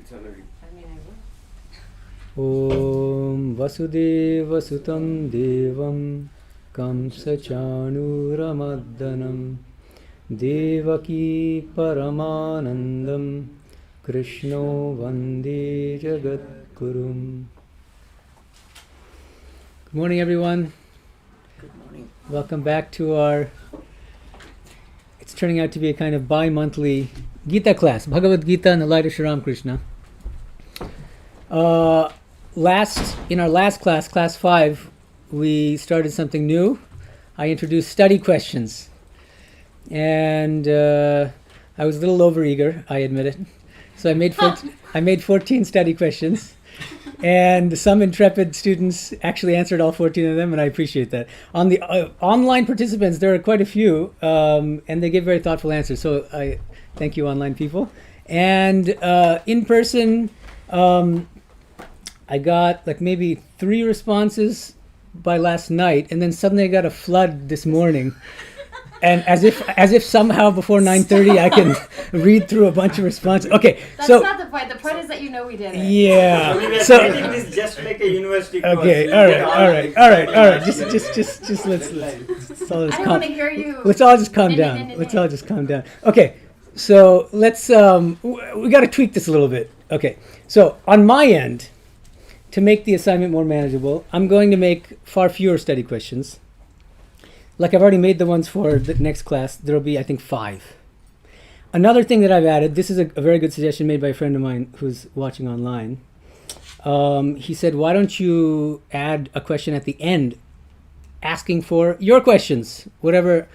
It's already. Om Vasudeva Sutam Devam Kamsa Chanuramaddanam Devaki Paramanandam Krishno Vande Jagadgurum. Good morning, everyone. Good morning. Welcome back to our, it's turning out to be a kind of bi-monthly Gita class, Bhagavad Gītā in the light of Sri Ramakrishna. In our last class, class 5, we started something new. I introduced study questions. And I was a little overeager, I admit it. So I made 14 study questions. And some intrepid students actually answered all 14 of them, and I appreciate that. On the online participants, there are quite a few, and they give very thoughtful answers. So I thank you, online people. And in person, I got like maybe 3 responses by last night, and then suddenly I got a flood this morning. And as if somehow before 9:30 I can read through a bunch of responses. Okay, that's so not the point. The point is that you know we did it. yeah. So it is just like a university course. Okay, all right. Just let's all just I don't want to hear you. Let's all just calm down. Let's all just calm down. Okay, so let's we got to tweak this a little bit. Okay, so on my end, to make the assignment more manageable, I'm going to make far fewer study questions. Like I've already made the ones for the next class. There'll be, I think, 5. Another thing that I've added, this is a very good suggestion made by a friend of mine who's watching online. He said, why don't you add a question at the end asking for your questions, whatever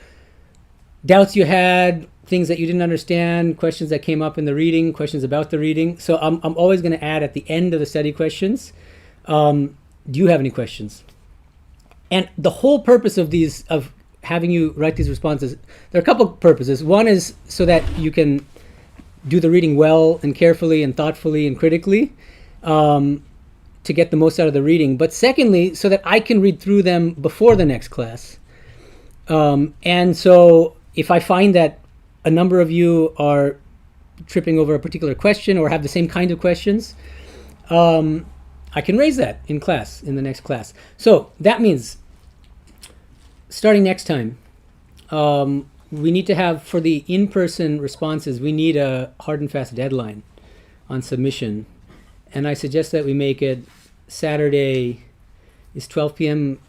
doubts you had, things that you didn't understand, questions that came up in the reading, questions about the reading. So I'm always going to add at the end of the study questions, do you have any questions? And the whole purpose of these, of having you write these responses, there are a couple of purposes. One is so that you can do the reading well and carefully and thoughtfully and critically to get the most out of the reading. But secondly, so that I can read through them before the next class. And so if I find that a number of you are tripping over a particular question or have the same kind of questions, I can raise that in class, in the next class. So that means, starting next time, we need to have, for the in-person responses, we need a hard and fast deadline on submission. And I suggest that we make it Saturday, is 12 p.m.,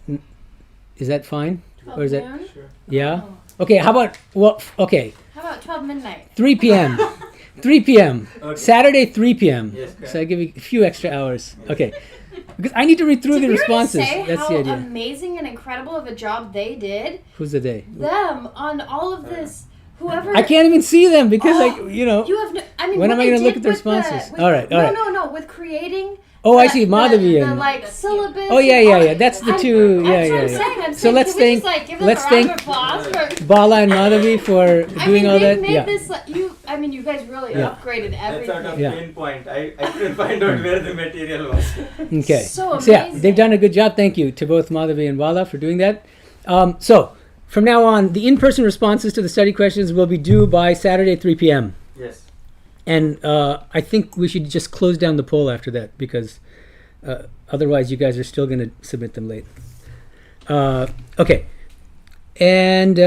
is that fine? 12 or is noon? that, sure. Yeah? Okay, how about, How about 12 midnight? 3 p.m. 3 p.m. Okay. Saturday, 3 p.m. Yes, So I give you a few extra hours. Okay. Because I need to read through the responses. Say that's how the idea. Amazing and incredible of a job they did. Who's the day? Them on all of this. Whoever. I can't even see them because You have no. I mean, when what am I they going to look did at the with responses? with- All right. No. With creating. Oh, I see. Madhavi The and like syllabus. oh yeah. That's the two. That's Yeah. what I'm saying. I'm So saying, let's can we thank just, like, give them let's a round thank of applause for. Bala and Madhavi for doing all they that. made Yeah. this. You guys really upgraded That's everything. sort of Yeah. pinpoint. I couldn't find out where the material was. Okay. So yeah, amazing. they've done a good job. Thank you to both Madhavi and Bala for doing that. So from now on, the in-person responses to the study questions will be due by Saturday, 3 p.m. Yes. And I think we should just close down the poll after that because otherwise you guys are still going to submit them late. Okay. And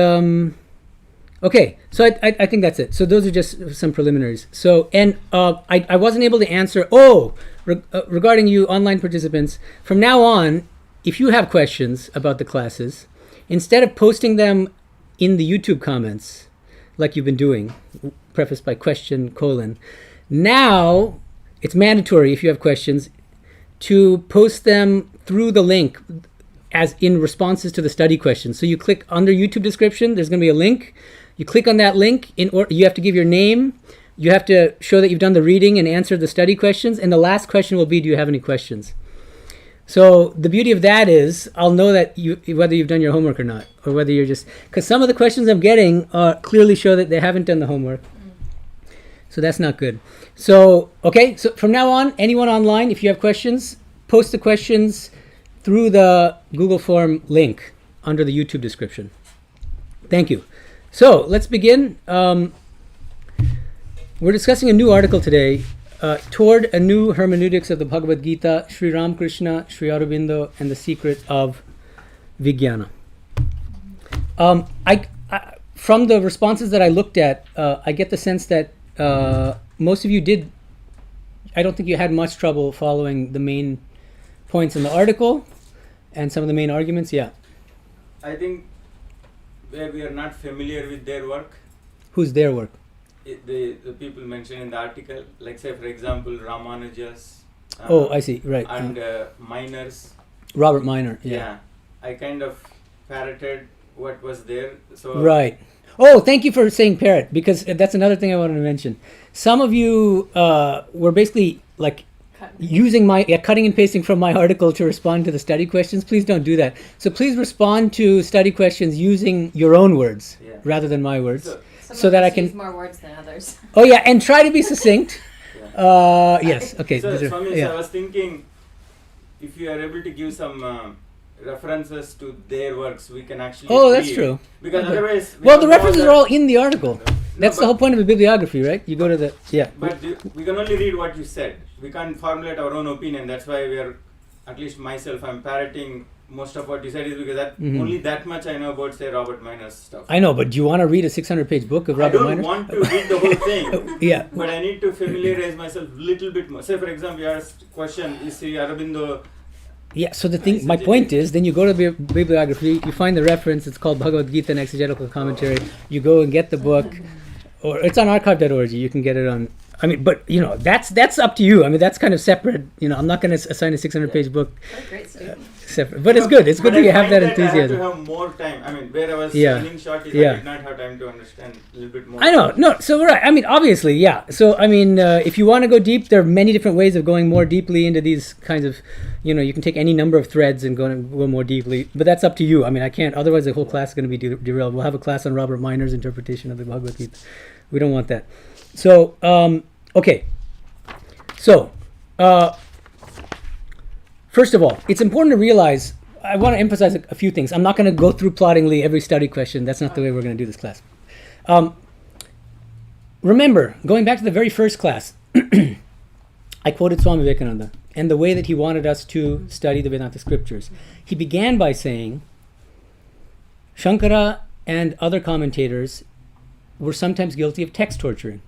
okay, so I think that's it. So those are just some preliminaries. So, and I wasn't able to answer, regarding you online participants, from now on, if you have questions about the classes, instead of posting them in the YouTube comments, like you've been doing, prefaced by question, : now it's mandatory if you have questions to post them through the link as in responses to the study questions. So you click under YouTube description, there's going to be a link. You click on that link, you have to give your name, you have to show that you've done the reading and answered the study questions, and the last question will be, do you have any questions? So the beauty of that is, I'll know that whether you've done your homework or not, or whether you're just, because some of the questions I'm getting clearly show that they haven't done the homework. So that's not good. So, okay, so from now on, anyone online, if you have questions, post the questions through the Google form link under the YouTube description. Thank you. So let's begin. We're discussing a new article today Toward a New Hermeneutics of the Bhagavad Gītā, Sri Ramakrishna, Sri Aurobindo, and the Secret of Vijñāna. From the responses that I looked at, I get the sense that most of you did. I don't think you had much trouble following the main points in the article and some of the main arguments. Yeah. I think where we are not familiar with their work. Who's their work? The people mentioned in the article, like say for example Rāmānuja's. I see. Right. And Miner's. Robert Minor. Yeah. I kind of parroted what was there. So. Right. Oh, thank you for saying parrot, because that's another thing I wanted to mention. Some of you were basically like using my cutting and pasting from my article to respond to the study questions. Please don't do that. So please respond to study questions using your own words rather than my words, so that I can use more words than others. Oh yeah, and try to be succinct. Yes. Okay. So Swami, I was thinking, if you are able to give some references to their works, we can actually. Oh, that's true. Because otherwise. Well, the references are all in the article. That's the whole point of a bibliography, right? You go to the But we can only read what you said. We can't formulate our own opinion. That's why we are, at least myself, I'm parroting most of what you said, is because that only that much I know about, say, Robert Miner's stuff. I know, but do you want to read a 600-page book of Robert Minor? I don't want to read the whole thing. Yeah. But I need to familiarize myself a little bit more. Say, for example, you asked question, is Sri Aurobindo. Yeah, so the thing, my point is, then you go to the bibliography, you find the reference, it's called Bhagavad Gītā, an exegetical commentary, you go and get the book, or it's on archive.org, you can get it on, but that's up to you. That's kind of separate, I'm not going to assign a 600-page book. What a great statement. Separate. But it's good that you have that enthusiasm. I have to have more time. Where I was running short is I did not have time to understand a little bit more. I know, no, so right, obviously, yeah. So, if you want to go deep, there are many different ways of going more deeply into these kinds of, you can take any number of threads and go more deeply, but that's up to you. I can't, otherwise the whole class is going to be derailed. We'll have a class on Robert Miner's interpretation of the Bhagavad Gītā. We don't want that. So, okay. So, first of all, it's important to realize, I want to emphasize a few things. I'm not going to go through ploddingly every study question. That's not the way we're going to do this class. Remember, going back to the very first class, I quoted Swami Medhananda and the way that he wanted us to study the Vedanta scriptures. He began by saying, Śaṅkara and other commentators were sometimes guilty of text torturing,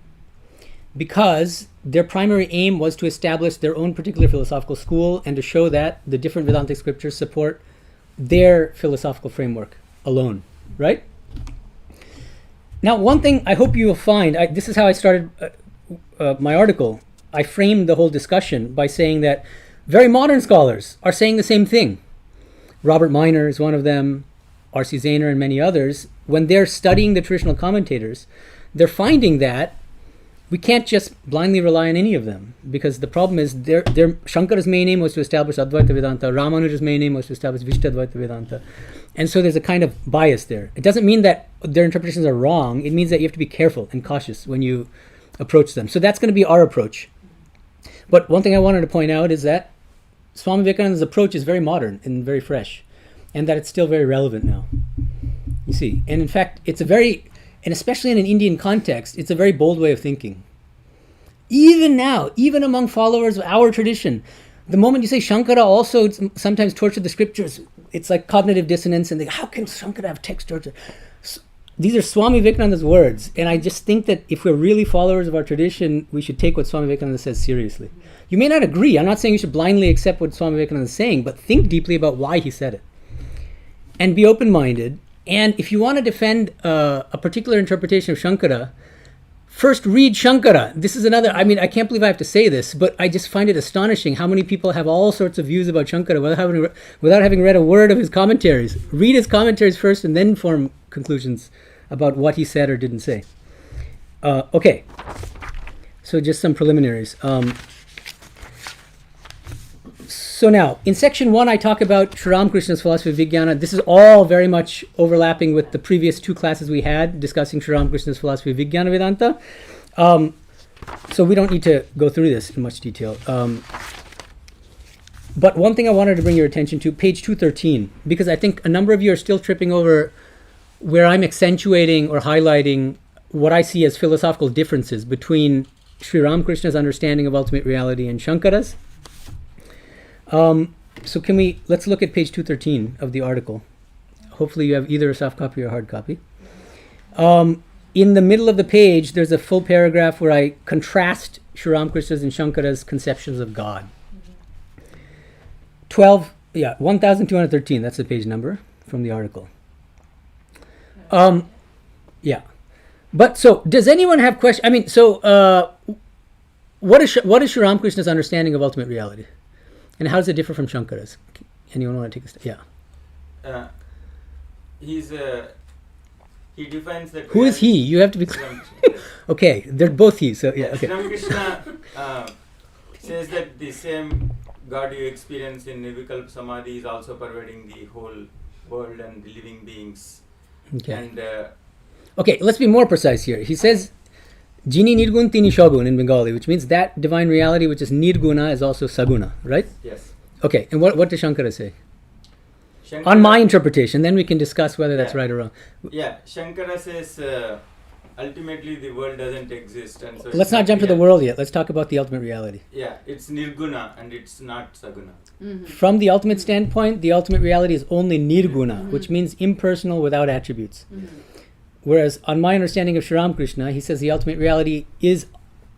because their primary aim was to establish their own particular philosophical school and to show that the different Vedantic scriptures support their philosophical framework alone, right? Now, one thing I hope you will find, this is how I started my article. I framed the whole discussion by saying that very modern scholars are saying the same thing. Robert Minor is one of them, R.C. Zahner and many others. When they're studying the traditional commentators, they're finding that we can't just blindly rely on any of them, because the problem is Śaṅkara's main aim was to establish Advaita Vedanta, Rāmānuja's main aim was to establish Vishtadvaita Vedanta. And so there's a kind of bias there. It doesn't mean that their interpretations are wrong. It means that you have to be careful and cautious when you approach them. So that's going to be our approach. But one thing I wanted to point out is that Swami Vivekananda's approach is very modern and very fresh, and that it's still very relevant now. You see, and in fact, and especially in an Indian context, it's a very bold way of thinking. Even now, even among followers of our tradition, the moment you say Śaṅkara also sometimes tortured the scriptures, it's like cognitive dissonance, and how can Śaṅkara have text torture? These are Swami Vivekananda's words, and I just think that if we're really followers of our tradition, we should take what Swami Vivekananda says seriously. You may not agree. I'm not saying you should blindly accept what Swami Vivekananda is saying, but think deeply about why he said it. And be open-minded. And if you want to defend a particular interpretation of Śaṅkara, first read Śaṅkara. This is another, I can't believe I have to say this, but I just find it astonishing how many people have all sorts of views about Śaṅkara without having read a word of his commentaries. Read his commentaries first and then form conclusions about what he said or didn't say. Okay, so just some preliminaries. So now, in section 1, I talk about Sri Ramakrishna's philosophy of Vijñāna. This is all very much overlapping with the previous 2 classes we had discussing Sri Ramakrishna's philosophy of Vijñāna Vedanta. So we don't need to go through this in much detail. But one thing I wanted to bring your attention to, page 213, because I think a number of you are still tripping over where I'm accentuating or highlighting what I see as philosophical differences between Sri Ramakrishna's understanding of ultimate reality and Śaṅkara's. So let's look at page 213 of the article. Hopefully you have either a soft copy or a hard copy. In the middle of the page, there's a full paragraph where I contrast Sri Ramakrishna's and Śaṅkara's conceptions of God. 1213, that's the page number from the article. Yeah. But so, does anyone have questions? I mean, so what is Sri Ramakrishna's understanding of ultimate reality? And how does it differ from Śaṅkara's? Anyone want to take a step? Yeah. He defines that. Who is he? You have to be clear. Okay, they're both he. So yeah. Okay. Ramakrishna says that the same God you experience in Nirvikalpa Samadhi is also pervading the whole world and the living beings. Okay. And okay, let's be more precise here. He says, Jini Nirgun Tini Shogun in Bengali, which means that divine reality which is Nirguna is also Saguna, right? Yes. Okay, and what does Śaṅkara say? Śaṅkara, On my interpretation, then we can discuss whether that's right or wrong. Yeah, Śaṅkara says ultimately the world doesn't exist, and so Let's not jump to the world yet. Let's talk about the ultimate reality. Yeah, it's Nirguna and it's not Saguna. Mm-hmm. From the ultimate standpoint, the ultimate reality is only Nirguna, which means impersonal without attributes. Mm-hmm. Whereas, on my understanding of Sri Ramakrishna, he says the ultimate reality is,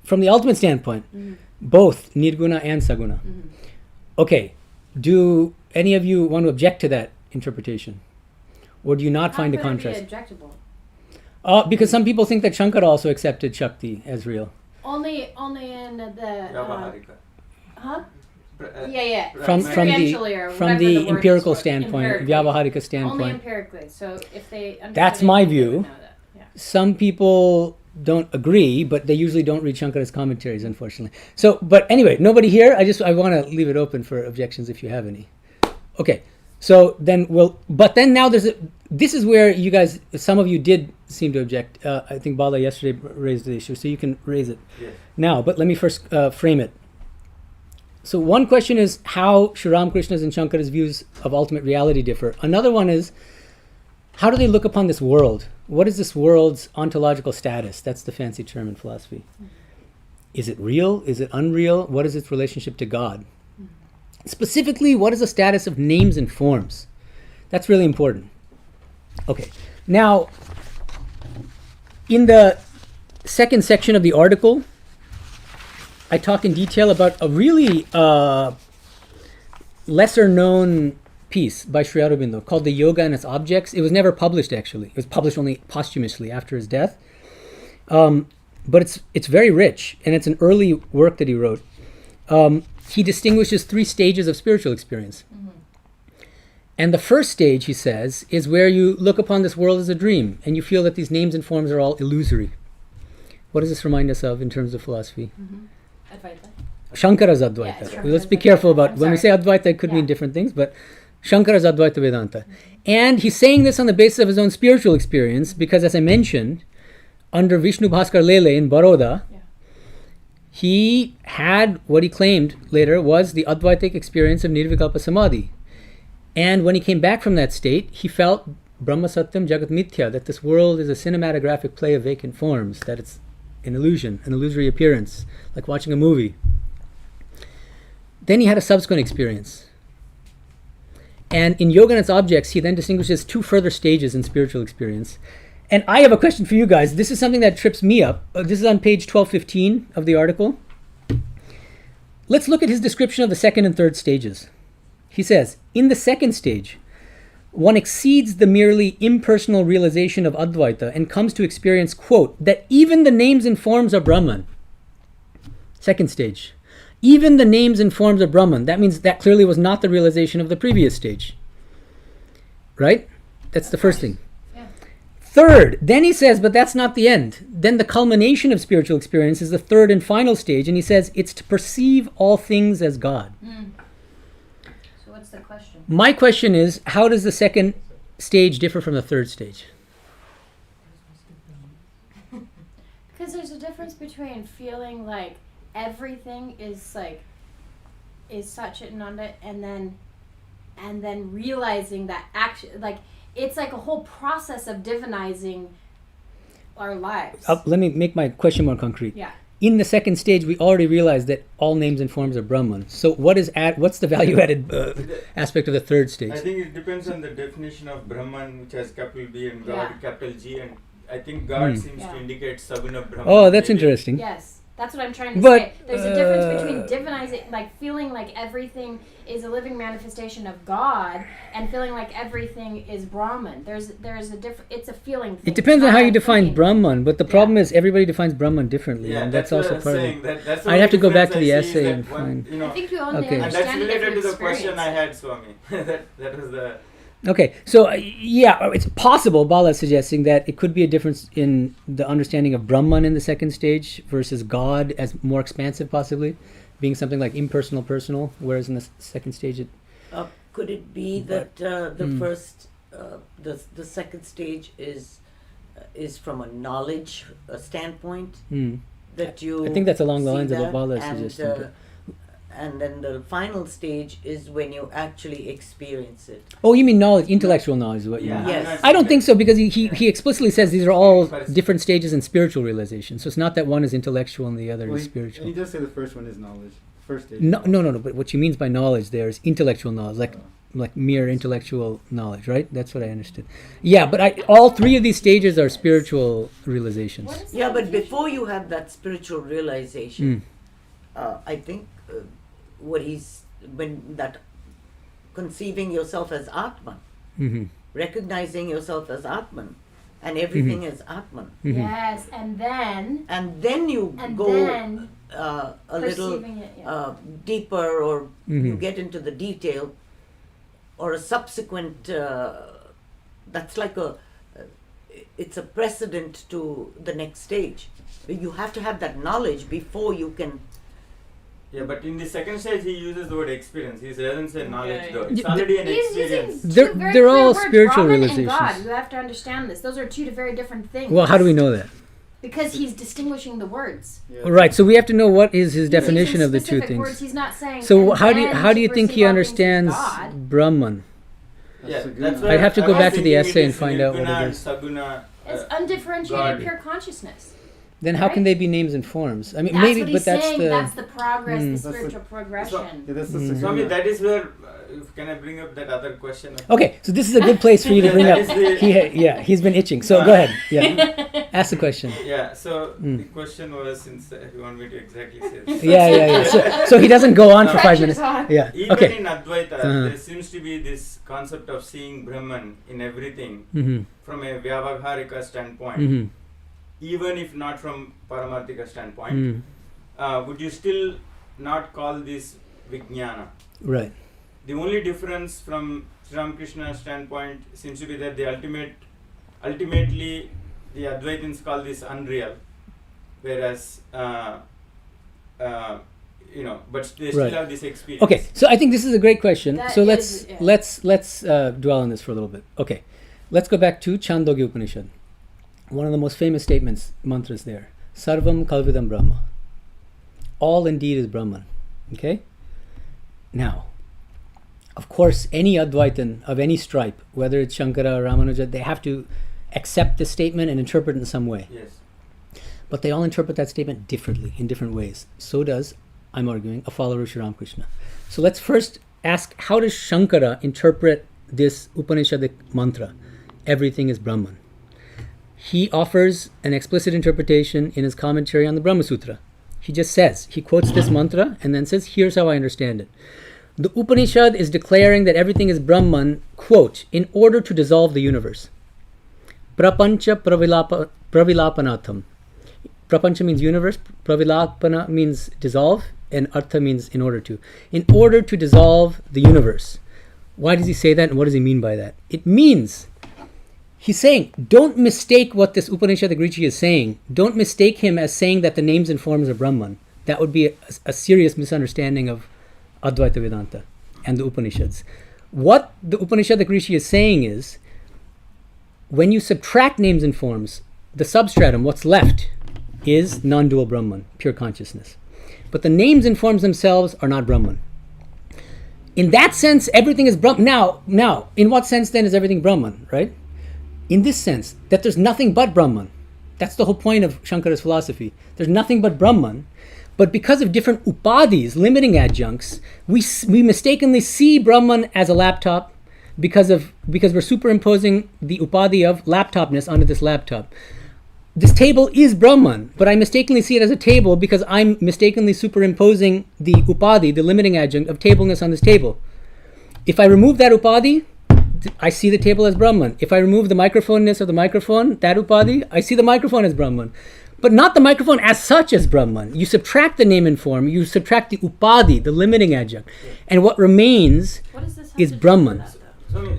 from the ultimate standpoint, both Nirguna and Saguna. Okay, do any of you want to object to that interpretation? Or do you not find a contrast? How could it be objectable? Because some people think that Śaṅkara also accepted Shakti as real. Only in the... Vyavaharika. Huh? Yeah. From Experientially or the whatever the word empirical is, standpoint, empirically. Vyabaharika Only standpoint. empirically. So if they understood That's it, my they view. would know that. Yeah. Some people don't agree, but they usually don't read Shankara's commentaries, unfortunately. So, but anyway, nobody here. I want to leave it open for objections if you have any. Okay, so then but then now this is where you guys, some of you did seem to object. I think Bala yesterday raised the issue, so you can raise it now. But let me first frame it. So one question is how Sri Ramakrishna's and Śaṅkara's views of ultimate reality differ. Another one is, how do they look upon this world? What is this world's ontological status? That's the fancy term in philosophy. Is it real? Is it unreal? What is its relationship to God? Specifically, what is the status of names and forms? That's really important. Okay, now, in the second section of the article, I talk in detail about a really lesser-known piece by Sri Aurobindo called The Yoga and Its Objects. It was never published, actually. It was published only posthumously after his death. But it's very rich, and it's an early work that he wrote. He distinguishes 3 stages of spiritual experience. And the first stage, he says, is where you look upon this world as a dream, and you feel that these names and forms are all illusory. What does this remind us of in terms of philosophy? Advaita. Śaṅkara's Advaita. Yeah, Let's be careful about, I'm when we say sorry. Advaita, it could mean different things, but Śaṅkara's Advaita Vedanta. And he's saying this on the basis of his own spiritual experience, because as I mentioned, under Vishnu Bhaskar Lele in Baroda, he had what he claimed later was the Advaitic experience of Nirvikalpa Samadhi. And when he came back from that state, he felt Brahma Satyam Jagat Mithya, that this world is a cinematographic play of vacant forms, that it's an illusion, an illusory appearance, like watching a movie. Then he had a subsequent experience. And in Yoga and Its Objects, he then distinguishes 2 further stages in spiritual experience. And I have a question for you guys. This is something that trips me up. This is on page 1215 of the article. Let's look at his description of the second and third stages. He says, in the second stage, one exceeds the merely impersonal realization of Advaita and comes to experience, quote, that even the names and forms are Brahman. Second stage. Even the names and forms are Brahman. That means that clearly was not the realization of the previous stage. Right? That's the first thing. Third, then he says, but that's not the end. Then the culmination of spiritual experience is the third and final stage, and he says it's to perceive all things as God. So what's the question? My question is, how does the second stage differ from the third stage? Because there's a difference between feeling like everything is Satchitananda and then realizing that it's like a whole process of divinizing our lives. Let me make my question more concrete. Yeah. in the second stage, we already realized that all names and forms are Brahman. So what's the value-added aspect of the third stage? I think it depends on the definition of Brahman, which has capital B, and God, capital G, and I think God seems to indicate Saguna Brahman. Oh, that's interesting. Yes. That's what I'm trying to say. There's a difference between divinizing, like feeling like everything is a living manifestation of God, and feeling like everything is Brahman. There's a different. It's a feeling thing. It depends on how you define Brahman, but the problem is everybody defines Brahman differently, Yeah, and that's also part of it. That's I'd have to go back to the essay and find. I think you only Okay. And understand that's it if related you to the question experience I it. had, Swami. that was the. Okay, so it's possible, Bala is suggesting that it could be a difference in the understanding of Brahman in the second stage versus God as more expansive, possibly, being something like impersonal, personal, whereas in the second stage it... Could it be that the first, the second stage is from a knowledge standpoint? That you I think that's along the see lines of what that, Bala is and, suggesting. and then the final stage is when you actually experience it. Oh, you mean knowledge, intellectual knowledge is what you mean. Yes. I don't think so, because he explicitly says these are all different stages in spiritual realization. So it's not that one is intellectual and the other is spiritual. And he does say the first one is knowledge. First stage. No. But what she means by knowledge there is intellectual knowledge, like mere intellectual knowledge, right? That's what I understood. Yeah, but all three of these stages are spiritual realizations. What is Yeah, the but confusion? before you have that spiritual realization, I think that conceiving yourself as Atman, recognizing yourself as Atman, and everything as Atman, Yes, and then you go a little perceiving it. deeper, or you get into the detail, or a subsequent. That's like it's a precedent to the next stage. You have to have that knowledge before you can. Yeah, but in the second stage, he uses the word experience. He doesn't say knowledge, though. It's Yeah, already an He's experience. using They're- two very they're clear all words, spiritual Brahman realizations. And God. You have to understand this. Those are two very different things. Well, how do we know that? Because he's distinguishing the words. Yeah. Right, so we have to know what is his He's definition using of the two specific words. things. He's not saying. So and how do then you to think he perceive all things as understands God. Brahman? Yeah, Saguna. that's I'd have to I go was back to the thinking essay it and is find out what Nirguna it and is. Saguna. It's undifferentiated God. pure consciousness. Then how can Right? they be names and forms? I mean, That's maybe, what but he's that's saying. the... That's the progress, the That's the- spiritual progression. Yeah, that's the Swami, Saguna. that is where. Can I bring up that other question? Okay, so this is a good place for you to bring up. He's been itching. So go ahead. Yeah, ask the question. Yeah, so the question was, since you want me to exactly say this. Yeah. So he doesn't go on for 5 minutes. Pressure's on. Yeah. Even Okay. in Advaita, Uh-huh. there seems to be this concept of seeing Brahman in everything Mm-hmm. from a Vyavahārika standpoint, Mm-hmm. even if not from Paramarthika standpoint. Mm. Would you still not call this Vijñāna? Right. The only difference from Sri Ramakrishna's standpoint seems to be that the ultimately the Advaitins call this unreal, whereas but they still Right. have this experience. Okay, so I think this is a great question. That So is- let's dwell on this for a little bit. Okay, let's go back to Chandogya Upanishad. One of the most famous statements, mantras there. Sarvam Kalvidam Brahma. All indeed is Brahman. Okay? Now, of course, any Advaitin of any stripe, whether it's Śaṅkara or Rāmānuja, they have to accept this statement and interpret it in some way. Yes. But they all interpret that statement differently, in different ways. So does, I'm arguing, a follower of Sri Ramakrishna. So let's first ask, how does Śaṅkara interpret this Upanishadic mantra? Everything is Brahman. He offers an explicit interpretation in his commentary on the Brahma Sutra. He just says, he quotes this mantra and then says, here's how I understand it. The Upanishad is declaring that everything is Brahman, quote, in order to dissolve the universe. Prapancha pravilapanatham. Prapancha means universe, pravilapana means dissolve, and artha means in order to. In order to dissolve the universe. Why does he say that, and what does he mean by that? It means, he's saying, don't mistake what this Upanishadic Rishi is saying. Don't mistake him as saying that the names and forms are Brahman. That would be a serious misunderstanding of Advaita Vedanta and the Upanishads. What the Upanishadic Rishi is saying is, when you subtract names and forms, the substratum, what's left, is non-dual Brahman, pure consciousness. But the names and forms themselves are not Brahman. In that sense, everything is Brahman. Now, in what sense then is everything Brahman, right? In this sense, that there's nothing but Brahman. That's the whole point of Śaṅkara's philosophy. There's nothing but Brahman. But because of different upadis, limiting adjuncts, we mistakenly see Brahman as a laptop because we're superimposing the upadi of laptopness onto this laptop. This table is Brahman, but I mistakenly see it as a table because I'm mistakenly superimposing the upadi, the limiting adjunct of tableness on this table. If I remove that upadi, I see the table as Brahman. If I remove the microphoneness of the microphone, that upadi, I see the microphone as Brahman. But not the microphone as such as Brahman. You subtract the name and form, you subtract the upadi, the limiting adjunct. And what remains is Brahman.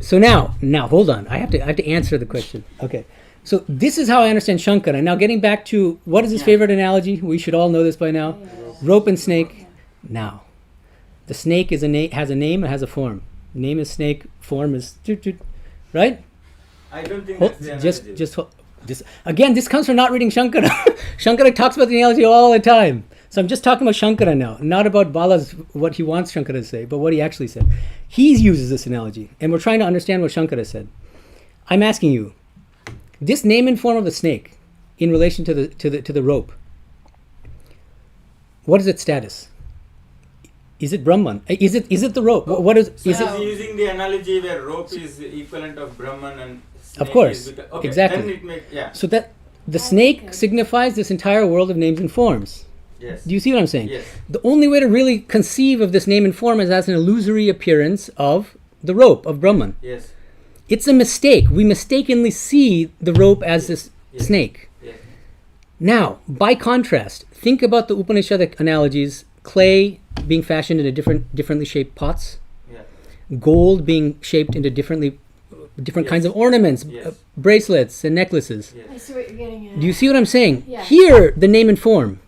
So now hold on. I have to answer the question. Okay. So this is how I understand Śaṅkara. Now getting back to what is his favorite analogy? We should all know this by now. Rope and snake. Now, the snake has a name, it has a form. Name is snake, form is right? I don't think that's the analogy. Just again, this comes from not reading Śaṅkara. Śaṅkara talks about the analogy all the time. So I'm just talking about Śaṅkara now, not about Bala's, what he wants Śaṅkara to say, but what he actually said. He uses this analogy, and we're trying to understand what Śaṅkara said. I'm asking you, this name and form of the snake in relation to the rope, what is its status? Is it Brahman? Is it the rope? What is? So is he's it using the analogy where rope is equivalent of Brahman and snake Of course, is okay, exactly. Then it makes, So that the snake signifies this entire world of names and forms. Yes. Do you see what I'm saying? Yes. The only way to really conceive of this name and form is as an illusory appearance of the rope, of Brahman. Yes. It's a mistake. We mistakenly see the rope as this snake. Yes. Now, by contrast, think about the Upanishadic analogies: clay being fashioned into differently shaped pots, gold being shaped into different kinds of ornaments, bracelets and necklaces. Yes. I see what you're getting at. Do you see what I'm saying? Yeah. Here, the name and form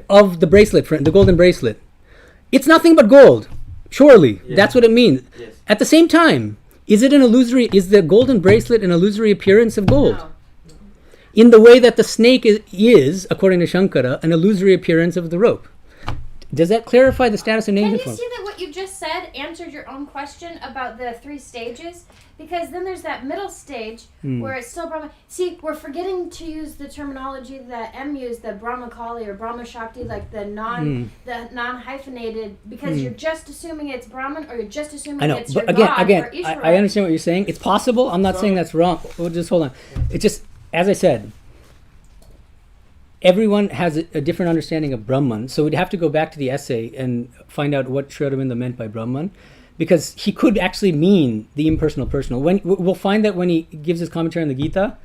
of the bracelet, the golden bracelet, it's nothing but gold. Surely, that's what it means. Yes. At the same time, is the golden bracelet an illusory appearance of gold? No. In the way that the snake is, according to Śaṅkara, an illusory appearance of the rope. Does that clarify the status of name Can and you form? see that what you just said answered your own question about the 3 stages? Because then there's that middle stage where it's still Brahma. See, we're forgetting to use the terminology that M used, the Brahma Kali or Brahma Shakti, like the non-hyphenated, because you're just assuming it's Brahman or you're just assuming it's your but God again, or Ishvara. I understand what you're saying. It's possible. I'm not saying that's wrong. Well, just hold on. It's just, as I said, everyone has a different understanding of Brahman, so we'd have to go back to the essay and find out what Sri Aurobindo meant by Brahman, because he could actually mean the impersonal personal. We'll find that when he gives his commentary on the Gita,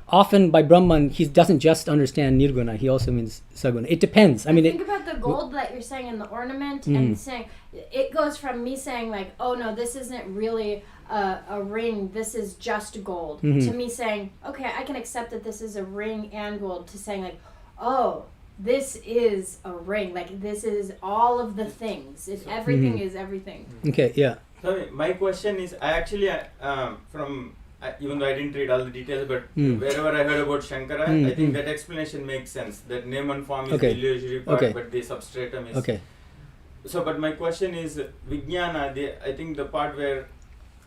often by Brahman he doesn't just understand Nirguna, he also means Saguna. It depends. I mean, think about the gold that you're saying in the ornament and saying, it goes from me saying like, oh no, this isn't really a ring, this is just gold, to me saying, okay, I can accept that this is a ring and gold, to saying like, oh, this is a ring. Like, this is all of the things. Everything is everything. Okay, yeah. So my question is, I actually, even though I didn't read all the details, but wherever I heard about Śaṅkara, I think that explanation makes sense. That name and form is the illusory part, but the substratum is... Okay. So, but my question is, Vijñāna, I think the part where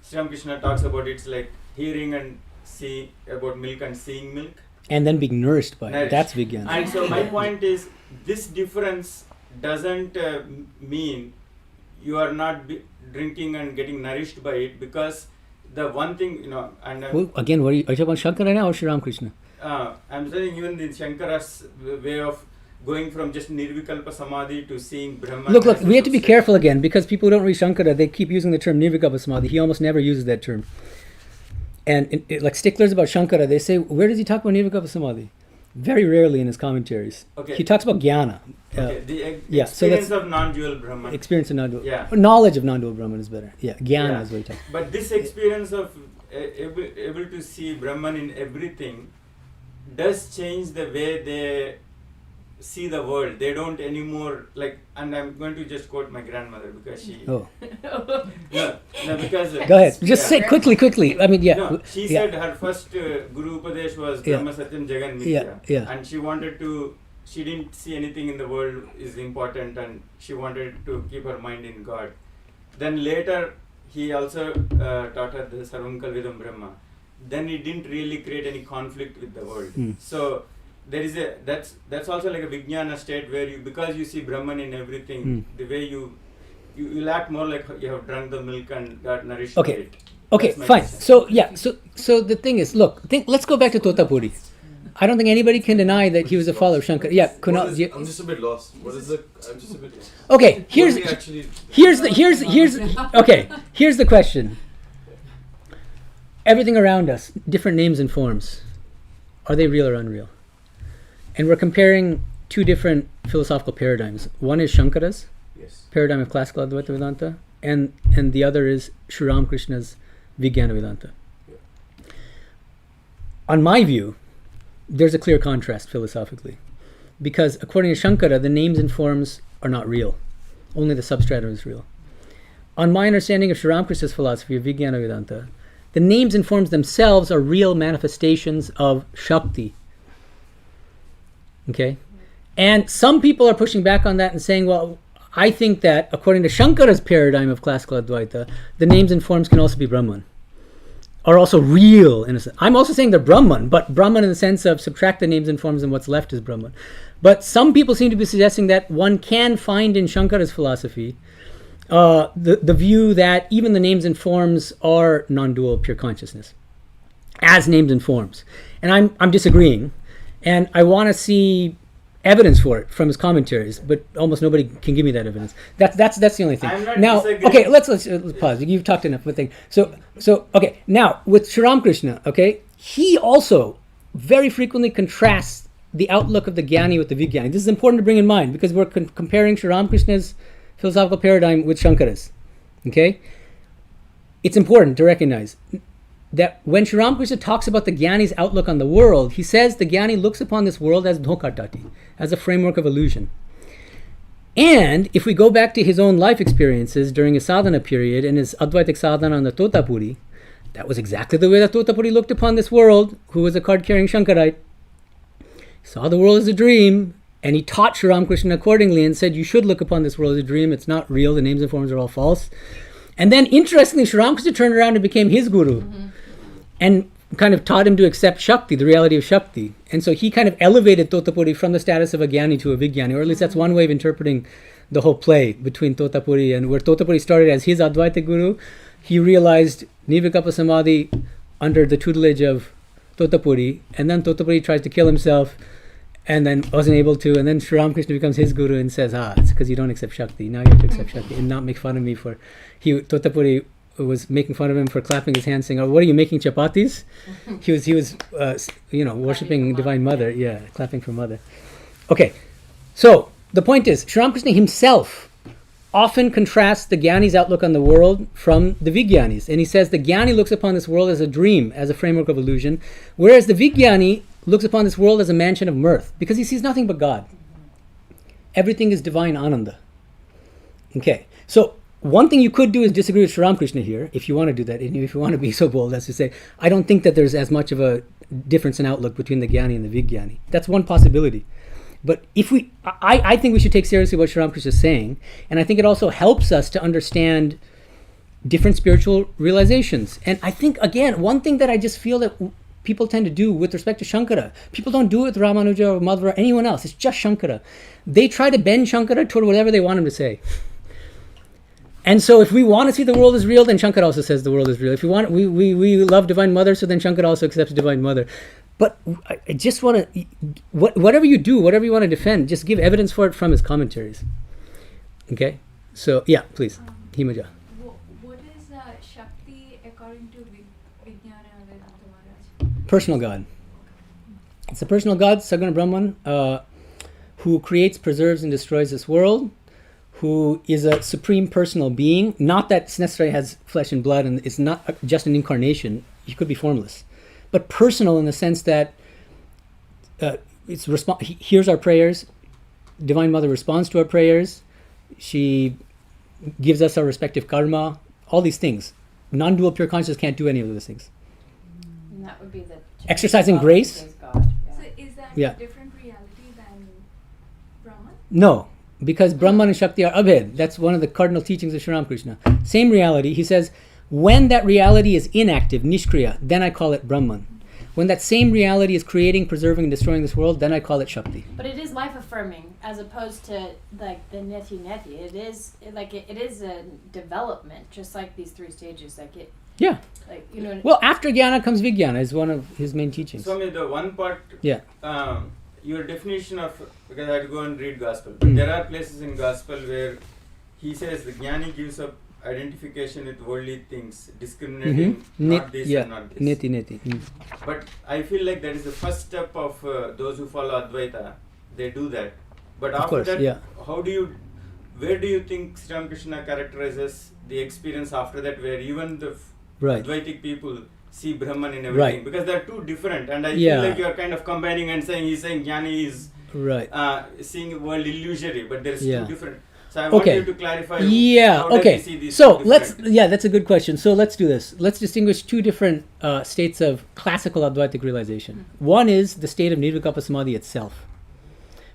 Sri Ramakrishna talks about it's like hearing and see about milk and seeing milk. And then being nourished by it. That's Vigana. And so my point is, this difference doesn't mean you are not drinking and getting nourished by it, because the one thing, and again, are you talking about Śaṅkara now or Sri Ramakrishna? I'm saying even the Śaṅkara's way of going from just Nirvikalpa Samadhi to seeing Brahman. Look, we have to be careful again, because people who don't read Śaṅkara, they keep using the term Nirvikalpa Samadhi. He almost never uses that term. And like sticklers about Śaṅkara, they say, where does he talk about Nirvikalpa Samadhi? Very rarely in his commentaries. Okay. He talks about Jnāna. The experience of non-dual Brahman. Experience of non-dual. Yeah. Knowledge of non-dual Brahman is better. Yeah, Jnāna is what he talks about. But this experience of able to see Brahman in everything does change the way they see the world. They don't anymore and I'm going to just quote my grandmother because she... Oh. No, because... Go ahead. Just say quickly. I mean, she said her first Guru Upadesh was Brahma Satyam Jagan Mithya. And she didn't see anything in the world is important, and she wanted to keep her mind in God. Then later, he also taught her the Sarvam Kalvidam Brahma. Then it didn't really create any conflict with the world. So there is a that's also like a Vijñāna state where you, because you see Brahman in everything, the way you'll act more like you have drunk the milk and got nourished by it. Okay, That's my fine. sense. So the thing is, look, let's go back to Totapuri. I don't think anybody can deny that he was a follower of Śaṅkara. Yeah, Kunal. I'm just a bit lost. What is the? I'm just a bit lost. Okay, here's the question. Everything around us, different names and forms, are they real or unreal? And we're comparing two different philosophical paradigms. One is Śaṅkara's paradigm of classical Advaita Vedanta, and the other is Sri Ramakrishna's Vigana Vedanta. On my view, there's a clear contrast philosophically, because according to Śaṅkara, the names and forms are not real. Only the substratum is real. On my understanding of Sri Ramakrishna's philosophy of Vigana Vedanta, the names and forms themselves are real manifestations of Shakti. Okay? And some people are pushing back on that and saying, well, I think that according to Śaṅkara's paradigm of classical Advaita, the names and forms can also be Brahman, are also real in a sense. I'm also saying they're Brahman, but Brahman in the sense of subtract the names and forms and what's left is Brahman. But some people seem to be suggesting that one can find in Śaṅkara's philosophy the view that even the names and forms are non-dual pure consciousness, as names and forms. And I'm disagreeing, and I want to see evidence for it from his commentaries, but almost nobody can give me that evidence. That's the only thing. I'm not Now, disagreeing. okay, let's pause. You've talked enough. But so okay. Now with Sri Ramakrishna, okay, he also very frequently contrasts the outlook of the Jnani with the Vijnāni. This is important to bring in mind because we're comparing Sri Ramakrishna's philosophical paradigm with Śaṅkara's. Okay, it's important to recognize that when Sri Ramakrishna talks about the Jnani's outlook on the world, he says the Jnani looks upon this world as dhokatati, as a framework of illusion. And if we go back to his own life experiences during his sadhana period and his Advaitic sadhana on the Totapuri, that was exactly the way that Totapuri looked upon this world, who was a card-carrying Śaṅkarite. He saw the world as a dream, and he taught Sri Ramakrishna accordingly and said, you should look upon this world as a dream, it's not real, the names and forms are all false. And then, interestingly, Sri Ramakrishna turned around and became his guru, and kind of taught him to accept Shakti, the reality of Shakti. And so he kind of elevated Totapuri from the status of a Jnani to a Vijnāni, or at least that's one way of interpreting the whole play between Totapuri and where Totapuri started as his Advaita guru. He realized Nirvikalpa Samadhi under the tutelage of Totapuri, and then Totapuri tries to kill himself and then wasn't able to, and then Sri Ramakrishna becomes his guru and says, it's because you don't accept Shakti. Now you have to accept Shakti and not make fun of me for... Totapuri was making fun of him for clapping his hands, saying, "Oh, what are you making, chapatis?" He was worshipping Divine Mother, clapping for Mother. Okay, so the point is, Sri Ramakrishna himself often contrasts the Jnani's outlook on the world from the Vijnāni's, and he says the Jnani looks upon this world as a dream, as a framework of illusion, whereas the Vijnāni looks upon this world as a mansion of mirth, because he sees nothing but God. Everything is divine ananda. Okay, so one thing you could do is disagree with Sri Ramakrishna here, if you want to do that, and if you want to be so bold as to say, I don't think that there's as much of a difference in outlook between the Jnani and the Vijnāni. That's one possibility. But I think we should take seriously what Sri Ramakrishna is saying, and I think it also helps us to understand different spiritual realizations. And I think, again, one thing that I just feel that people tend to do with respect to Śaṅkara, people don't do it with Rāmānuja or Madhva or anyone else, it's just Śaṅkara. They try to bend Śaṅkara toward whatever they want him to say. And so if we want to see the world as real, then Śaṅkara also says the world is real. If we want, we love Divine Mother, so then Śaṅkara also accepts Divine Mother. But I just want to, whatever you do, whatever you want to defend, just give evidence for it from his commentaries. Okay? So, yeah, please. Himaja. What is Shakti according to Vijñāna Vedanta Maharaj? Personal God. It's a personal God, Saguna Brahman, who creates, preserves, and destroys this world, who is a supreme personal being, not that necessarily has flesh and blood and is not just an incarnation. He could be formless, but personal in the sense that he hears our prayers. Divine Mother responds to our prayers. She gives us our respective karma. All these things. Non-dual pure consciousness can't do any of those things. And that would be the exercising grace. God. So is that Yeah. a different reality than Brahman? No. Because Brahman and Shakti are abhed. That's one of the cardinal teachings of Sri Ramakrishna. Same reality. He says, when that reality is inactive, nishkriya, then I call it Brahman. when that same reality is creating, preserving, and destroying this world, then I call it Shakti. But it is life affirming as opposed to like the neti. It is a development, just like these three stages. Yeah. Like, you know. Well, after Jnana comes Vijñāna is one of his main teachings. Swami, the one part. Yeah. Your definition of, because I had to go and read Gospel. But there are places in Gospel where he says the Jnani gives up identification with worldly things, discriminating not this and not this. Neti. But I feel like that is the first step of those who follow Advaita. They do that. But Of after course, that, yeah. where do you think Sri Ramakrishna characterizes the experience after that, where even the Right. Advaitic people see Brahman in everything? Right. Because they are two different, and I Yeah. feel like you are kind of combining and saying he's saying Jnani is Right. seeing the world illusory, but there's Yeah. two different. So I want Okay. you to clarify. Yeah, how does okay. he see these So two let's, different? that's a good question. So let's do this. Let's distinguish two different states of classical Advaitic realization. One is the state of Nirvikalpa Samadhi itself.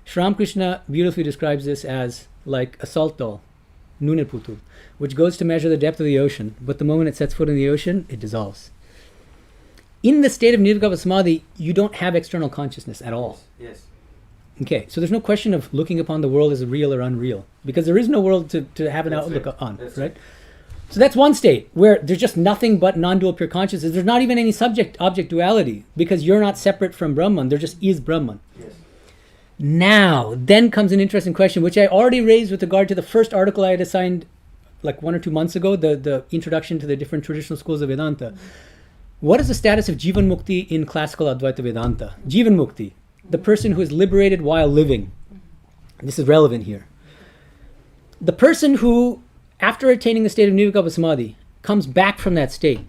Sri Ramakrishna beautifully describes this as like a salt doll, Nuniputu, which goes to measure the depth of the ocean, but the moment it sets foot in the ocean, it dissolves. In the state of Nirvikalpa Samadhi, you don't have external consciousness at all. Yes. Okay, so there's no question of looking upon the world as real or unreal, because there is no world to have an That's outlook right. on, That's right? So that's one state where there's just nothing but non-dual pure consciousness. There's not even any subject-object duality, because you're not separate from Brahman. There just is Brahman. Yes. Now, then comes an interesting question, which I already raised with regard to the first article I had assigned like 1 or 2 months ago, the introduction to the different traditional schools of Vedanta. What is the status of Jivan Mukti in classical Advaita Vedanta? Jivan Mukti, the person who is liberated while living. This is relevant here. The person who, after attaining the state of Nirvikalpa Samadhi, comes back from that state.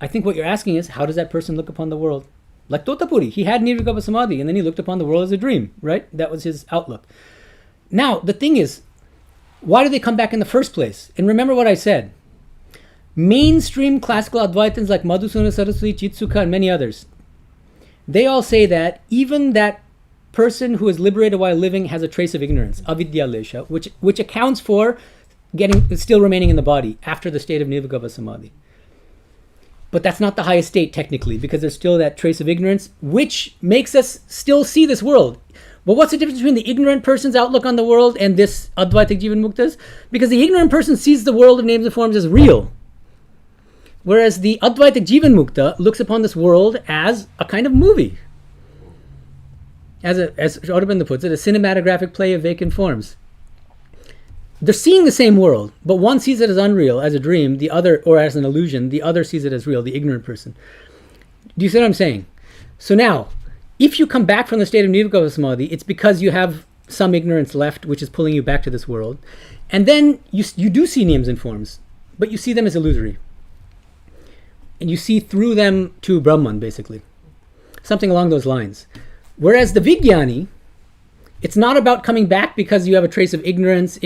I think what you're asking is, how does that person look upon the world? Like Totapuri, he had Nirvikalpa Samadhi, and then he looked upon the world as a dream, right? That was his outlook. Now, the thing is, why do they come back in the first place? And remember what I said. Mainstream classical Advaitins like Madhusudana Saraswati, Chitsukha, and many others, they all say that even that person who is liberated while living has a trace of ignorance, avidya lesha, which accounts for still remaining in the body after the state of Nirvikalpa Samadhi. But that's not the highest state technically, because there's still that trace of ignorance, which makes us still see this world. But what's the difference between the ignorant person's outlook on the world and this Advaitic Jivan Muktas? Because the ignorant person sees the world of names and forms as real, whereas the Advaitic Jivan Mukta looks upon this world as a kind of movie. As Aurobindo puts it, a cinematographic play of vacant forms. They're seeing the same world, but one sees it as unreal, as a dream, the other, or as an illusion, the other sees it as real, the ignorant person. Do you see what I'm saying? So now, if you come back from the state of Nirvikalpa Samadhi, it's because you have some ignorance left, which is pulling you back to this world. And then you do see names and forms, but you see them as illusory. And you see through them to Brahman, basically. Something along those lines. Whereas the Vijñāni, it's not about coming back because you have a trace of ignorance.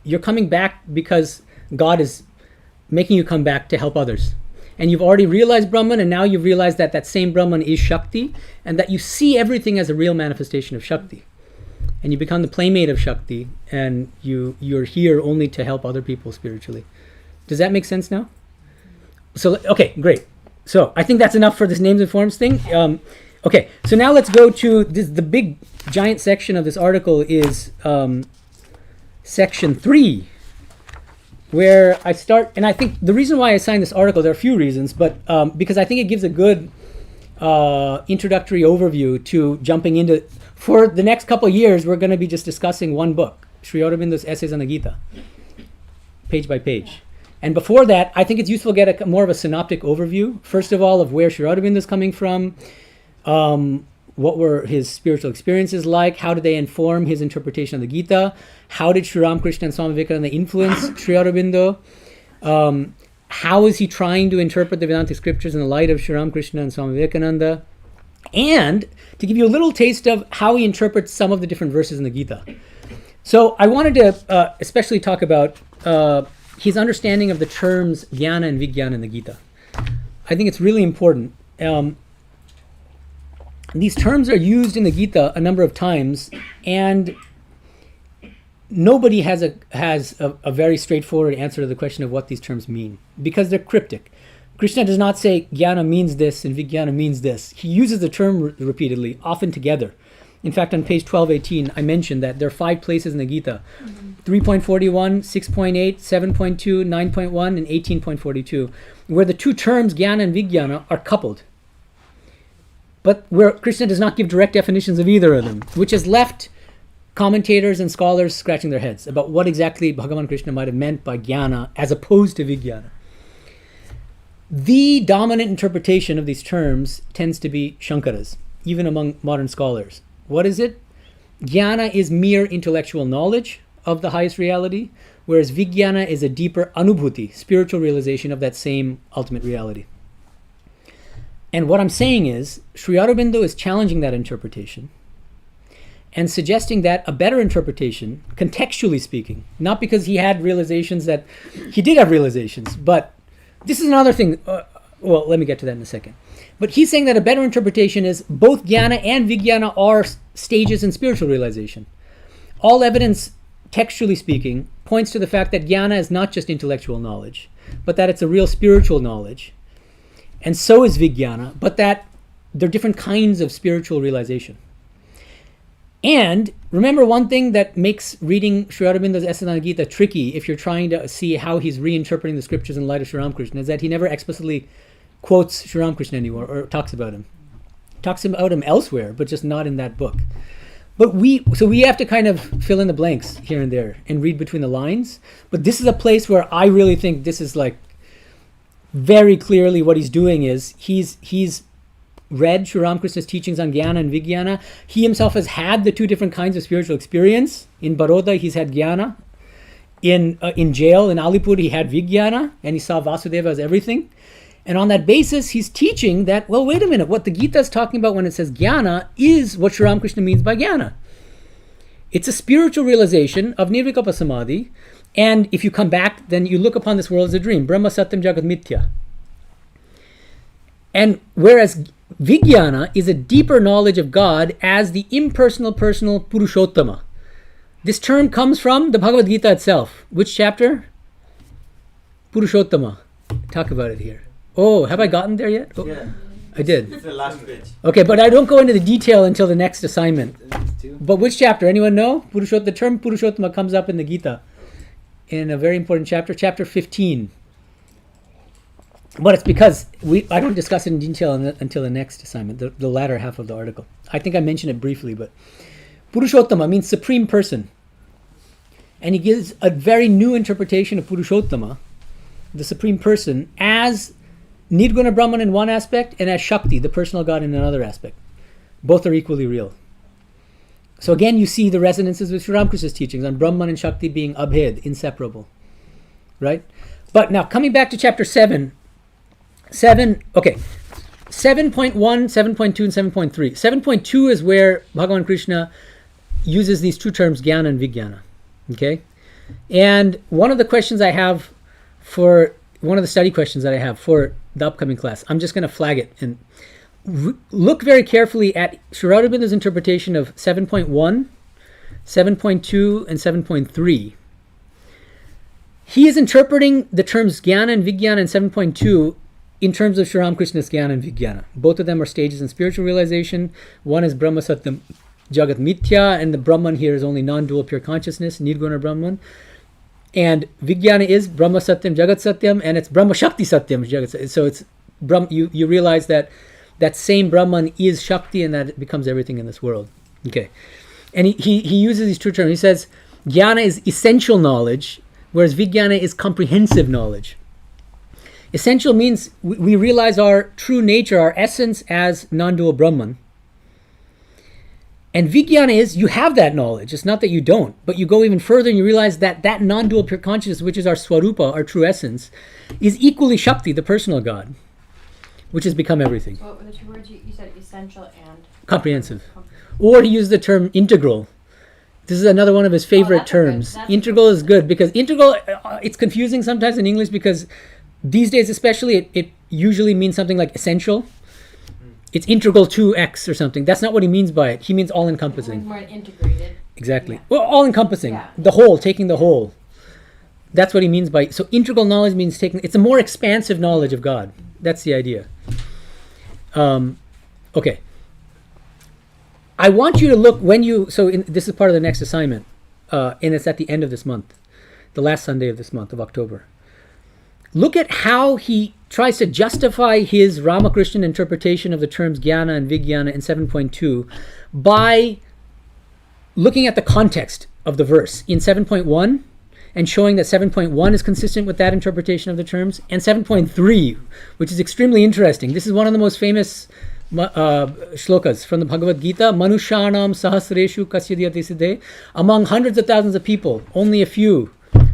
You're coming back because God is making you come back to help others. And you've already realized Brahman, and now you've realized that that same Brahman is Shakti, and that you see everything as a real manifestation of Shakti. And you become the playmate of Shakti, and you're here only to help other people spiritually. Does that make sense now? So, okay, great. So I think that's enough for this names and forms thing. Okay, so now let's go to the big giant section of this article is section 3, where I start, and I think the reason why I assigned this article, there are a few reasons, but because I think it gives a good introductory overview to jumping into, for the next couple of years, we're going to be just discussing one book, Sri Aurobindo's Essays on the Gita, page by page. And before that, I think it's useful to get more of a synoptic overview, first of all, of where Sri Aurobindo is coming from, what were his spiritual experiences like, how did they inform his interpretation of the Gita, how did Sri Ramakrishna and Swami Vivekananda influence Sri Aurobindo, how is he trying to interpret the Vedantic scriptures in the light of Sri Ramakrishna and Swami Vivekananda, and to give you a little taste of how he interprets some of the different verses in the Gita. So I wanted to especially talk about his understanding of the terms jnana and Vigana in the Gita. I think it's really important. These terms are used in the Gita a number of times, and nobody has a very straightforward answer to the question of what these terms mean, because they're cryptic. Krishna does not say jnana means this and vijnana means this. He uses the term repeatedly, often together. In fact, on page 1218, I mentioned that there are 5 places in the Gita. 3.41, 6.8, 7.2, 9.1, and 18.42, where the two terms jnana and vijnana are coupled. But where Krishna does not give direct definitions of either of them, which has left commentators and scholars scratching their heads about what exactly Bhagavan Krishna might have meant by jnana as opposed to vijnana. The dominant interpretation of these terms tends to be Śaṅkara's, even among modern scholars. What is it? Jnana is mere intellectual knowledge of the highest reality, whereas vijnana is a deeper anubhuti, spiritual realization of that same ultimate reality. And what I'm saying is, Sri Aurobindo is challenging that interpretation and suggesting that a better interpretation, contextually speaking, not because he had realizations that, he did have realizations, but this is another thing, well, let me get to that in a second. But he's saying that a better interpretation is both jnana and vijnana are stages in spiritual realization. All evidence, textually speaking, points to the fact that jnana is not just intellectual knowledge, but that it's a real spiritual knowledge. And so is vijnana, but that they're different kinds of spiritual realization. And remember, one thing that makes reading Sri Aurobindo's Essay on Gita tricky, if you're trying to see how he's reinterpreting the scriptures in light of Sri Ramakrishna, is that he never explicitly quotes Sri Ramakrishna anymore or talks about him. Talks about him elsewhere, but just not in that book. But we have to kind of fill in the blanks here and there and read between the lines. But this is a place where I really think this is like very clearly what he's doing is he's read Sri Ramakrishna's teachings on jnana and vijnana. He himself has had the two different kinds of spiritual experience. In Baroda, he's had jnana. In jail in Alipur, he had vijnana, and he saw Vasudeva as everything. And on that basis, he's teaching that, well, wait a minute, what the Gita is talking about when it says jnana is what Sri Ramakrishna means by jnana. It's a spiritual realization of nirvikalpa samadhi, and if you come back, then you look upon this world as a dream. Brahma satyam jagat mithya. And whereas vijnana is a deeper knowledge of God as the impersonal, personal Purushottama. This term comes from the Bhagavad Gītā itself. Which chapter? Purushottama. Talk about it here. Oh, have I gotten there yet? Oh, Yeah. I did. It's the last page. Okay, but I don't go into the detail until the next assignment. But which chapter? Anyone know? The term Purushottama comes up in the Gita in a very important chapter, chapter 15. But it's because I don't discuss it in detail until the next assignment, the latter half of the article. I think I mentioned it briefly, but Purushottama means supreme person. And he gives a very new interpretation of Purushottama, the supreme person, as Nirguna Brahman in one aspect and as Shakti, the personal God, in another aspect. Both are equally real. So again, you see the resonances with Sri Ramakrishna's teachings on Brahman and Shakti being abhed, inseparable. Right? But now, coming back to chapter 7, 7.1, 7.2, and 7.3. 7.2 is where Bhagavan Krishna uses these two terms, jnana and vijnana. Okay? And one of the study questions that I have for the upcoming class, I'm just going to flag it and look very carefully at Sri Aurobindo's interpretation of 7.1, 7.2, and 7.3. He is interpreting the terms jnana and vijnana in 7.2 in terms of Sri Ramakrishna's jnana and vijnana. Both of them are stages in spiritual realization. One is Brahma Satyam Jagat Mithya, and the Brahman here is only non-dual pure consciousness, Nirguna Brahman. And vijnana is Brahma Satyam Jagat Satyam, and it's Brahma Shakti Satyam Jagat Satyam. So it's you realize that same Brahman is Shakti, and that it becomes everything in this world. Okay. And he uses these two terms. He says jnana is essential knowledge, whereas vijnana is comprehensive knowledge. Essential means we realize our true nature, our essence as non-dual Brahman. And vijnana is, you have that knowledge. It's not that you don't, but you go even further and you realize that non-dual pure consciousness, which is our swarupa, our true essence, is equally Shakti, the personal God, which has become everything. What were the two words you said? Essential and comprehensive. Or he used the term integral. This is another one of his favorite terms. Integral is good because integral, it's confusing sometimes in English because these days especially it usually means something like essential. It's integral to X or something. That's not what he means by it. He means all-encompassing. more integrated. Exactly. Yeah. Well, all-encompassing. Yeah. The whole, taking the whole. That's what he means by, so integral knowledge means it's a more expansive knowledge of God. That's the idea. Okay. I want you to look this is part of the next assignment, and it's at the end of this month, the last Sunday of this month of October. Look at how he tries to justify his Ramakrishna interpretation of the terms jnana and Vigana in 7.2 by looking at the context of the verse in 7.1 and showing that 7.1 is consistent with that interpretation of the terms, and 7.3, which is extremely interesting. This is one of the most famous shlokas from the Bhagavad Gītā. Manushanam sahasreshu kasyadhyati siddhe. Among hundreds of thousands of people, only a few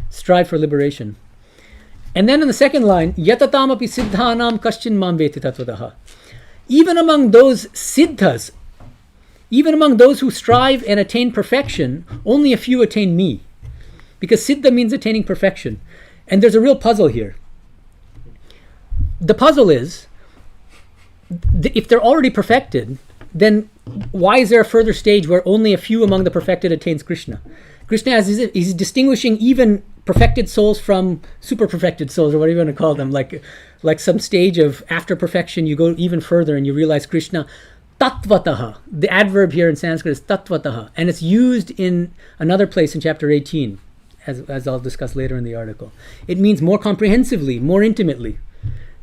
strive for liberation. And then in the second line, yatatam api siddhanam kaschin mam veti tatvadaha. Even among those siddhas, even among those who strive and attain perfection, only a few attain me. Because siddha means attaining perfection. And there's a real puzzle here. The puzzle is, if they're already perfected, then why is there a further stage where only a few among the perfected attains Krishna? Krishna is distinguishing even perfected souls from super perfected souls, or whatever you want to call them, like some stage of after perfection, you go even further and you realize Krishna tattvataha. The adverb here in Sanskrit is tattvataha, and it's used in another place in chapter 18, as I'll discuss later in the article. It means more comprehensively, more intimately.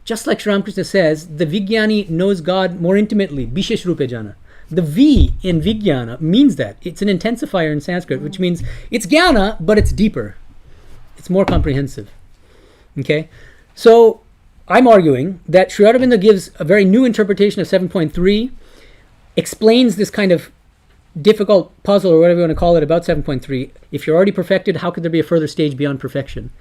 Just like Sri Ramakrishna says, the Vijnani knows God more intimately, bishesh rupe jana. The V in Vijnana means that. It's an intensifier in Sanskrit, which means it's jnana, but it's deeper. It's more comprehensive. Okay? So I'm arguing that Sri Aurobindo gives a very new interpretation of 7.3, explains this kind of difficult puzzle, or whatever you want to call it, about 7.3. If you're already perfected, how could there be a further stage beyond perfection?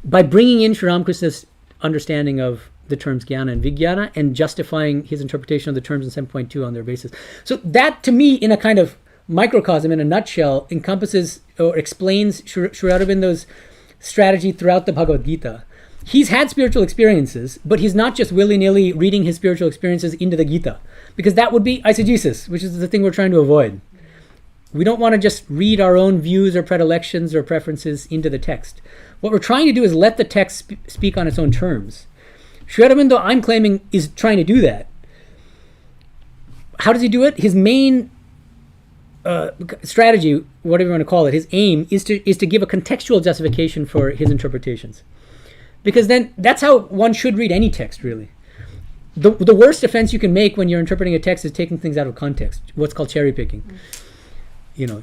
By bringing in Sri Ramakrishna's understanding of the terms jnana and Vigana and justifying his interpretation of the terms in 7.2 on their basis. So that, to me, in a kind of microcosm, in a nutshell, encompasses or explains Sri Aurobindo's strategy throughout the Bhagavad Gītā. He's had spiritual experiences, but he's not just willy-nilly reading his spiritual experiences into the Gita, because that would be eisegesis, which is the thing we're trying to avoid. We don't want to just read our own views or predilections or preferences into the text. What we're trying to do is let the text speak on its own terms. Sri Aurobindo, I'm claiming, is trying to do that. How does he do it? His main strategy, whatever you want to call it, his aim is to give a contextual justification for his interpretations. Because then that's how one should read any text, really. The worst offense you can make when you're interpreting a text is taking things out of context, what's called cherry picking.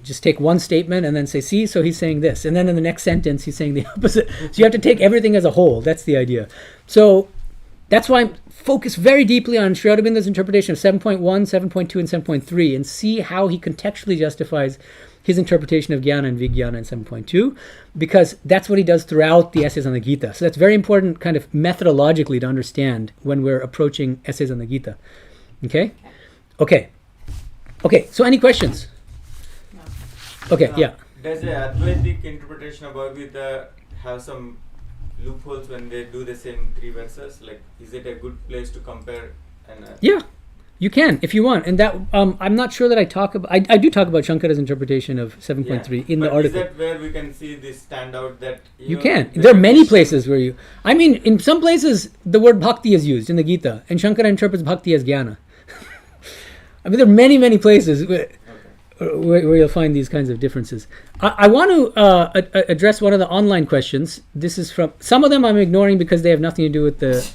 Just take one statement and then say, see, so he's saying this. And then in the next sentence, he's saying the opposite. So you have to take everything as a whole. That's the idea. So that's why I'm focused very deeply on Sri Aurobindo's interpretation of 7.1, 7.2, and 7.3, and see how he contextually justifies his interpretation of Jnana and Vigana in 7.2, because that's what he does throughout the essays on the Gita. So that's very important kind of methodologically to understand when we're approaching essays on the Gita. Okay, so any questions? Okay, yeah. Does the Advaitic interpretation of Bhagavad Gita have some loopholes when they do the same three verses? Like, is it a good place to compare? Yeah, you can if you want. And that I'm not sure that I talk about. I do talk about Śaṅkara's interpretation of 7.3 in the article. Is that where we can see this standout that you can? There are many places where I mean, in some places the word bhakti is used in the Gita, and Śaṅkara interprets bhakti as jnana. I mean, there are many places where you'll find these kinds of differences. I want to address one of the online questions. This is from, some of them I'm ignoring because they have nothing to do with the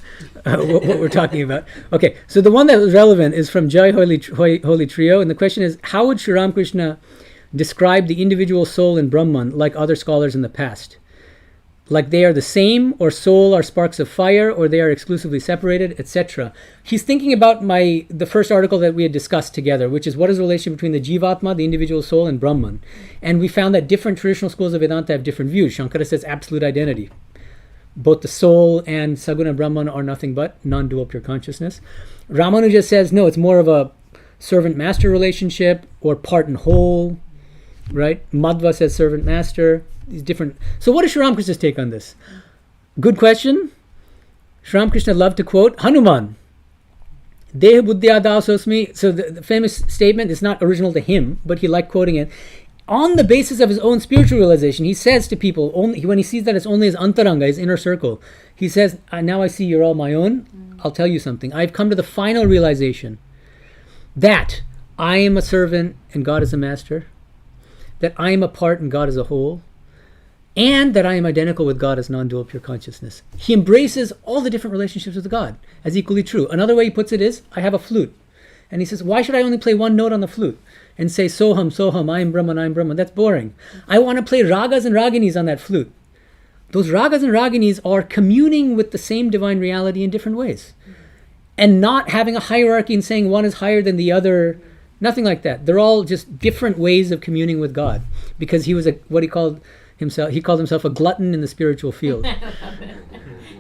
what we're talking about. Okay, so the one that was relevant is from Jai Holy Trio, and the question is, how would Sri Ramakrishna describe the individual soul in Brahman like other scholars in the past? Like they are the same, or soul are sparks of fire, or they are exclusively separated, etc. He's thinking about the first article that we had discussed together, which is what is the relation between the Jivatma, the individual soul, and Brahman. And we found that different traditional schools of Vedanta have different views. Śaṅkara says absolute identity. Both the soul and Saguna Brahman are nothing but non-dual pure consciousness. Rāmānuja says, no, it's more of a servant-master relationship, or part and whole, right? Madhva says servant-master. These different. So what is Sri Ramakrishna's take on this? Good question. Sri Ramakrishna loved to quote Hanuman. Deha buddhya dasosmi. So the famous statement is not original to him, but he liked quoting it. on the basis of his own spiritual realization, he says to people, only when he sees that it's only his antaranga, his inner circle, he says, now I see you're all my own. I'll tell you something. I've come to the final realization that I am a servant and God is a master, that I am a part and God is a whole, and that I am identical with God as non-dual pure consciousness. He embraces all the different relationships with God as equally true. Another way he puts it is, I have a flute. And he says, why should I only play one note on the flute and say, Soham, Soham, I am Brahman, I am Brahman? That's boring. I want to play ragas and raginis on that flute. Those ragas and raginis are communing with the same divine reality in different ways. And not having a hierarchy and saying one is higher than the other. Nothing like that. They're all just different ways of communing with God. Because he was he called himself a glutton in the spiritual field.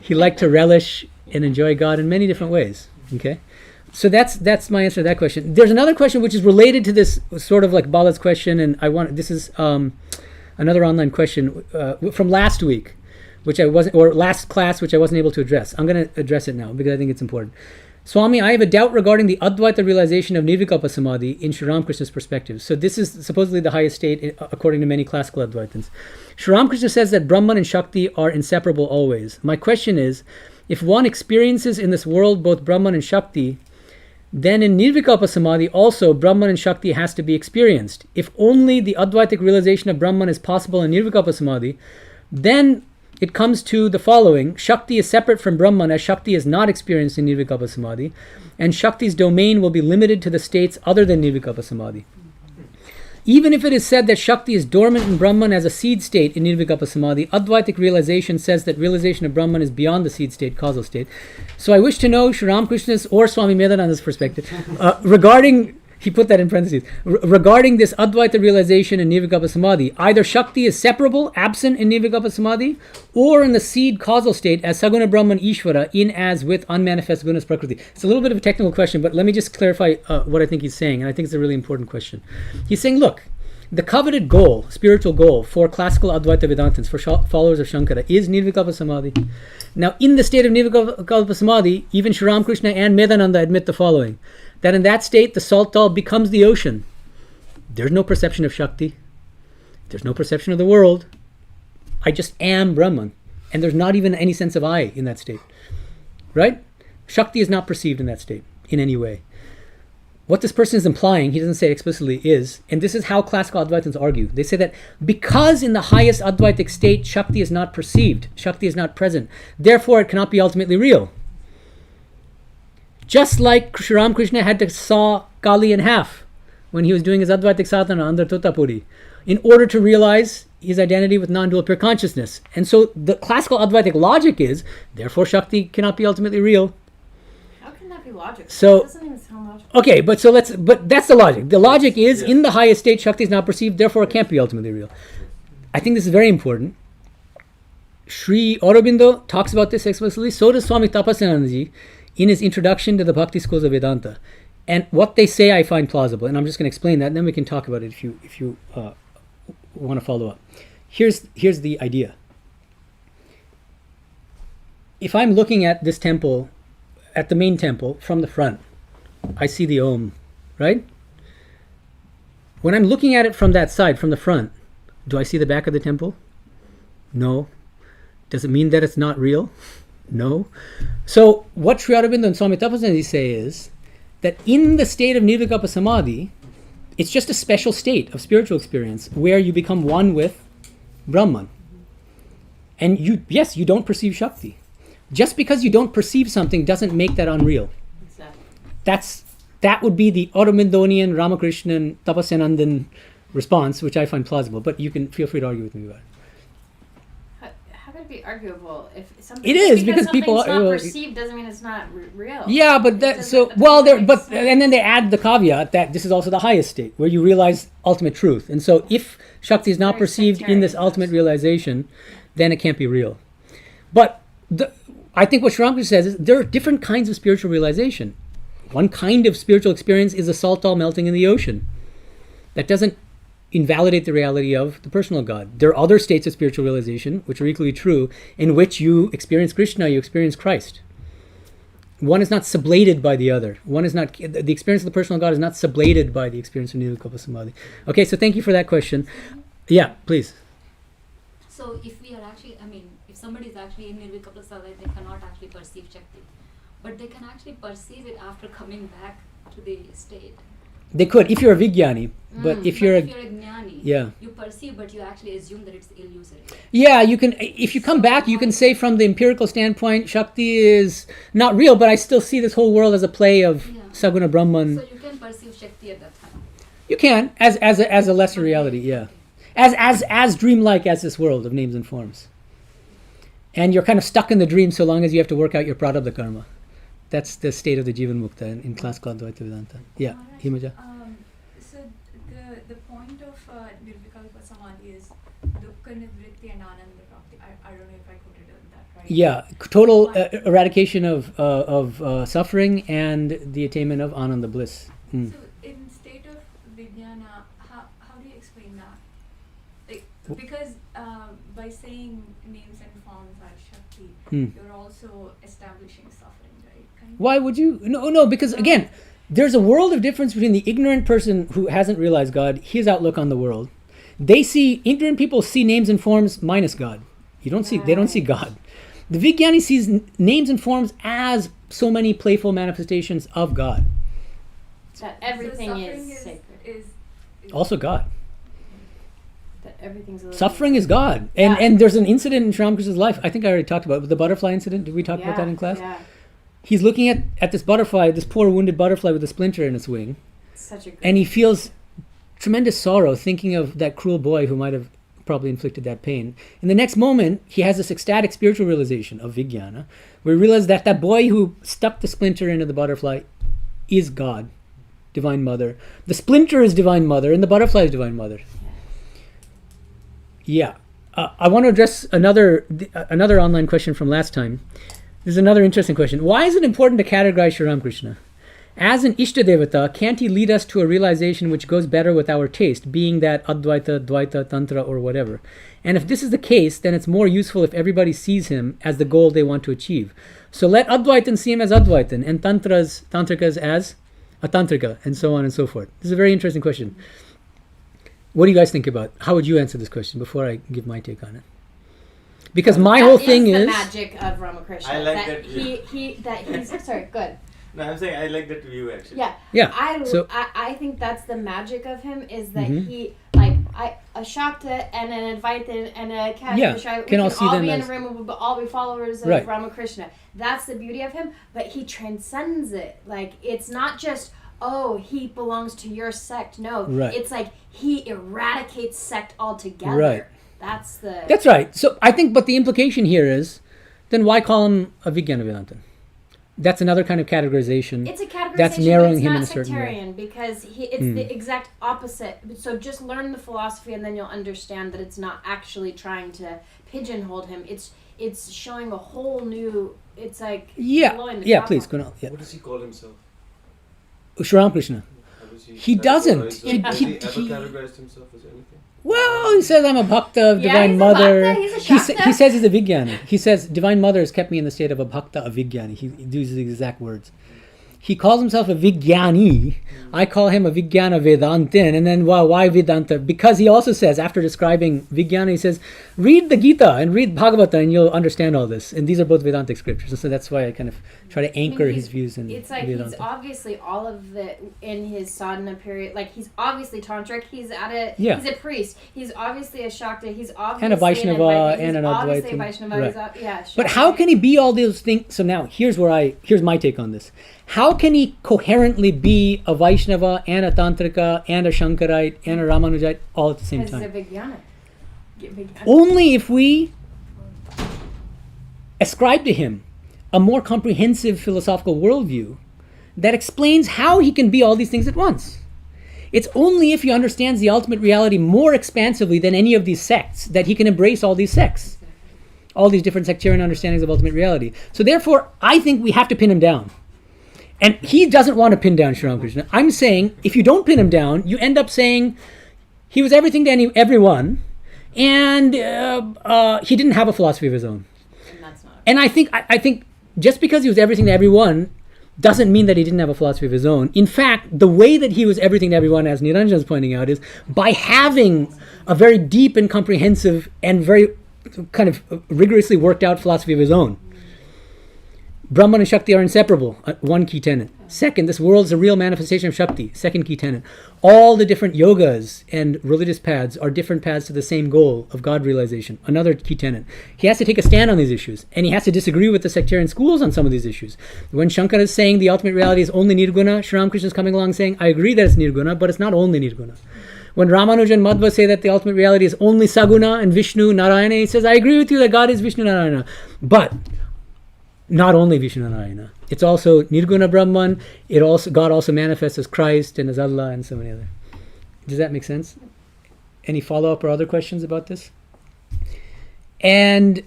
He liked to relish and enjoy God in many different ways. Okay? So that's my answer to that question. There's another question which is related to this, sort of like Bala's question, and this is another online question from last week, last class, which I wasn't able to address. I'm going to address it now because I think it's important. Swami, I have a doubt regarding the Advaita realization of Nirvikalpa Samadhi in Sri Ramakrishna's perspective. So this is supposedly the highest state according to many classical Advaitins. Sri Ramakrishna says that Brahman and Shakti are inseparable always. My question is, if one experiences in this world both Brahman and Shakti, then in Nirvikalpa Samadhi also Brahman and Shakti has to be experienced. If only the Advaitic realization of Brahman is possible in Nirvikalpa Samadhi, then it comes to the following: Shakti is separate from Brahman as Shakti is not experienced in Nirvikalpa Samadhi, and Shakti's domain will be limited to the states other than Nirvikalpa Samadhi. Even if it is said that Shakti is dormant in Brahman as a seed state in Nirvikalpa Samadhi, Advaitic realization says that realization of Brahman is beyond the seed state, causal state. So I wish to know Sri Ramakrishna's or Swami Medhananda's perspective regarding, he put that in parentheses, regarding this Advaita realization in Nirvikalpa Samadhi. Either Shakti is separable, absent in Nirvikalpa Samadhi, or in the seed causal state as Saguna Brahman Ishvara, in as with unmanifest gunas Prakriti. It's a little bit of a technical question, but let me just clarify what I think he's saying, and I think it's a really important question. He's saying, look, the coveted goal, spiritual goal for classical Advaita Vedantins, for followers of Śaṅkara, is Nirvikalpa Samadhi. Now, in the state of Nirvikalpa Samadhi, even Sri Ramakrishna and Medhananda admit the following: that in that state, the salt tall becomes the ocean. There's no perception of Shakti. There's no perception of the world. I just am Brahman. And there's not even any sense of I in that state. Right? Shakti is not perceived in that state in any way. What this person is implying, he doesn't say it explicitly, is, and this is how classical Advaitins argue, they say that because in the highest Advaitic state, Shakti is not perceived, Shakti is not present, therefore it cannot be ultimately real. Just like Sri Ramakrishna had to saw Kali in half when he was doing his Advaitic sadhana under Totapuri in order to realize his identity with non-dual pure consciousness. And so the classical Advaitic logic is, therefore Shakti cannot be ultimately real. How can that be logical? So, It doesn't even sound logical. okay, but that's the logic. The logic is, in the highest state, Shakti is not perceived, therefore it can't be ultimately real. I think this is very important. Sri Aurobindo talks about this explicitly. So does Swami Tapasyanandaji in his introduction to the Bhakti schools of Vedanta. And what they say I find plausible, and I'm just going to explain that, and then we can talk about it if you want to follow up. Here's the idea. If I'm looking at this temple, at the main temple, from the front, I see the Om, right? When I'm looking at it from that side, from the front, do I see the back of the temple? No. Does it mean that it's not real? No. So what Sri Aurobindo and Swami Tapasyanandaji say is that in the state of Nirvikalpa Samadhi, it's just a special state of spiritual experience where you become one with Brahman. And you don't perceive Shakti. Just because you don't perceive something doesn't make that unreal. Exactly. That would be the Aurobindonian, Ramakrishnan, Tapasyanandan response, which I find plausible. But you can feel free to argue with me about it. How could it be arguable if something? It is because people something's are not perceived doesn't mean it's not real. Yeah, but and then they add the caveat that this is also the highest state where you realize ultimate truth. And so if Shakti is not perceived in this ultimate realization, then it can't be real. But I think what Sri Ramakrishna says is there are different kinds of spiritual realization. One kind of spiritual experience is a salt all melting in the ocean. That doesn't invalidate the reality of the personal God. There are other states of spiritual realization, which are equally true, in which you experience Krishna, you experience Christ. One is not sublated by the other. One is not, the experience of the personal God is not sublated by the experience of Nirvikalpa Samadhi. Okay, so thank you for that question. Yeah, please. So if we are actually, if somebody is actually in Nirvikalpa Samadhi, they cannot actually perceive Shakti. But they can actually perceive it after coming back to the state. They could, if you're a Vijñāni, but if you're a Jnani, you perceive, but you actually assume that it's illusory. Yeah, you can. If you come back, you can say from the empirical standpoint, Shakti is not real, but I still see this whole world as a play of Saguna Brahman. So you can perceive Shakti at that time. You can, as a lesser reality, yeah, as dreamlike as this world of names and forms. And you're kind of stuck in the dream so long as you have to work out your prarabdha karma. That's the state of the Jivan Mukta in classical Advaita Vedanta. Yeah, Himaja. So the point of Nirvikalpa Samadhi is dukkha nivritti and ananda prakti. I don't know if I quoted that right. Yeah, total eradication of suffering and the attainment of ananda bliss. So in state of Vijñāna, how do you explain that? Because by saying names and forms are Shakti, you're also establishing suffering. Why would you? No, because again, there's a world of difference between the ignorant person who hasn't realized God, his outlook on the world. Ignorant people see names and forms minus God. They don't see God. The Vijñāni sees names and forms as so many playful manifestations of God. That everything is sacred. Is Also God. That everything's a Suffering is God. And there's an incident in Sri Ramakrishna's life, I think I already talked about it, the butterfly incident. Did we talk about that in class? Yeah. He's looking at this butterfly, this poor wounded butterfly with a splinter in its wing. And he feels tremendous sorrow thinking of that cruel boy who might have probably inflicted that pain. In the next moment, he has this ecstatic spiritual realization of Vigana, where he realizes that that boy who stuck the splinter into the butterfly is God, Divine Mother. The splinter is Divine Mother, and the butterfly is Divine Mother. Yeah. I want to address another online question from last time. This is another interesting question. Why is it important to categorize Sri Ramakrishna? As an Ishta Devata, can't he lead us to a realization which goes better with our taste, being that Advaita, Dvaita, Tantra, or whatever? And if this is the case, then it's more useful if everybody sees him as the goal they want to achieve. So let Advaitan see him as Advaitan, and Tantrikas as a Tantrika, and so on and so forth. This is a very interesting question. What do you guys think about it? How would you answer this question before I give my take on it? Because my whole thing is the magic of Ramakrishna. I like that he's sorry. Good. No, I'm saying I like that view actually. Yeah. I think that's the magic of him is that he a Shakta and an Advaita and a Kashmir can all see them be in as a room, we'll all be followers of Ramakrishna. That's the beauty of him, but he transcends it. Like it's not just he belongs to your sect. No, it's like he eradicates sect altogether. Right. That's right. So I think, but the implication here is, then why call him a Vijnana Vedantan? That's another kind of categorization. It's a categorization that's narrowing but him in a it's not certain way. sectarian because it's the exact opposite. So just learn the philosophy and then you'll understand that it's not actually trying to pigeonhole him. It's showing a whole new. It's like blowing the top please off. go on. Yeah. What does he call himself? Sri Ramakrishna. He doesn't. He ever categorized himself as anything? Well, he says I'm a bhakta of Divine Mother. He's a Shakta. He says he's a Vijnani. He says Divine Mother has kept me in the state of a bhakta of Vijnani. He uses the exact words. He calls himself a Vijnani. I call him a Vijnana Vedantin. And then, why Vedanta? Because he also says, after describing Vijnana, he says, read the Gita and read Bhagavata and you'll understand all this. And these are both Vedantic scriptures. And so that's why I kind of try to anchor his views in It's like Vedanta. he's obviously all of it in his sadhana period. Like he's obviously tantric. He's he's a priest. He's obviously a Shakta. He's obviously And a Vaishnava and an obviously a Advaitin. Vaishnava. Right. But how can he be all those things? So now, here's my take on this. How can he coherently be a Vaishnava and a Tantrika and a Śaṅkarite and a Rāmānujite all at the same time? Because he's a Vigana. Only if we ascribe to him a more comprehensive philosophical worldview that explains how he can be all these things at once. It's only if he understands the ultimate reality more expansively than any of these sects that he can embrace all these sects, all these different sectarian understandings of ultimate reality. So therefore, I think we have to pin him down. And he doesn't want to pin down Sri Ramakrishna. I'm saying, if you don't pin him down, you end up saying he was everything to everyone, and he didn't have a philosophy of his own. And that's not. And I think just because he was everything to everyone doesn't mean that he didn't have a philosophy of his own. In fact, the way that he was everything to everyone, as Niranjan is pointing out, is by having a very deep and comprehensive and very kind of rigorously worked out philosophy of his own. Brahman and Shakti are inseparable, one key tenet. Second, this world is a real manifestation of Shakti, second key tenet. All the different yogas and religious paths are different paths to the same goal of God realization, another key tenet. He has to take a stand on these issues, and he has to disagree with the sectarian schools on some of these issues. When Śaṅkara is saying the ultimate reality is only Nirguna, Sri Ramakrishna is coming along saying, I agree that it's Nirguna, but it's not only Nirguna. When Rāmānuja and Madhva say that the ultimate reality is only Saguna and Vishnu, Narayana, he says, I agree with you that God is Vishnu Narayana, but not only Vishnu Narayana. It's also Nirguna Brahman. God also manifests as Christ and as Allah and so many other. Does that make sense? Any follow-up or other questions about this? And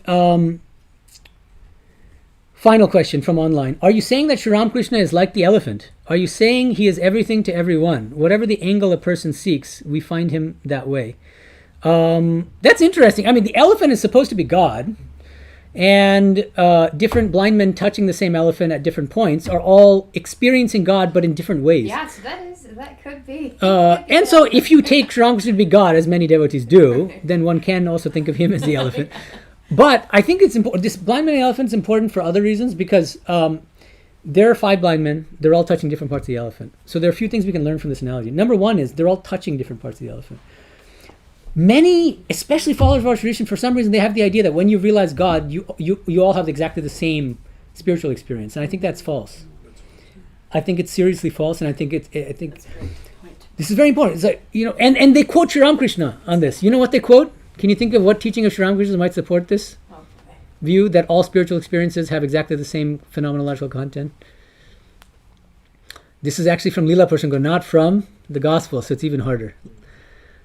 final question from online. Are you saying that Sri Ramakrishna is like the elephant? Are you saying he is everything to everyone? Whatever the angle a person seeks, we find him that way. That's interesting. I mean, the elephant is supposed to be God. And different blind men touching the same elephant at different points are all experiencing God, but in different ways. Yes, that could be. And so if you take Sri Ramakrishna to be God, as many devotees do, then one can also think of him as the elephant. But I think it's important. This blind man elephant is important for other reasons, because there are 5 blind men. They're all touching different parts of the elephant. So there are a few things we can learn from this analogy. Number one is they're all touching different parts of the elephant. Many, especially followers of our tradition, for some reason, they have the idea that when you realize God, you all have exactly the same spiritual experience, and I think that's false. I think it's seriously false, and I think this is very important. It's like, and they quote Sri Ramakrishna on this. You know what they quote? Can you think of what teaching of Sri Ramakrishna might support this view that all spiritual experiences have exactly the same phenomenological content? This is actually from Lila Prasanga, not from the Gospel, so it's even harder.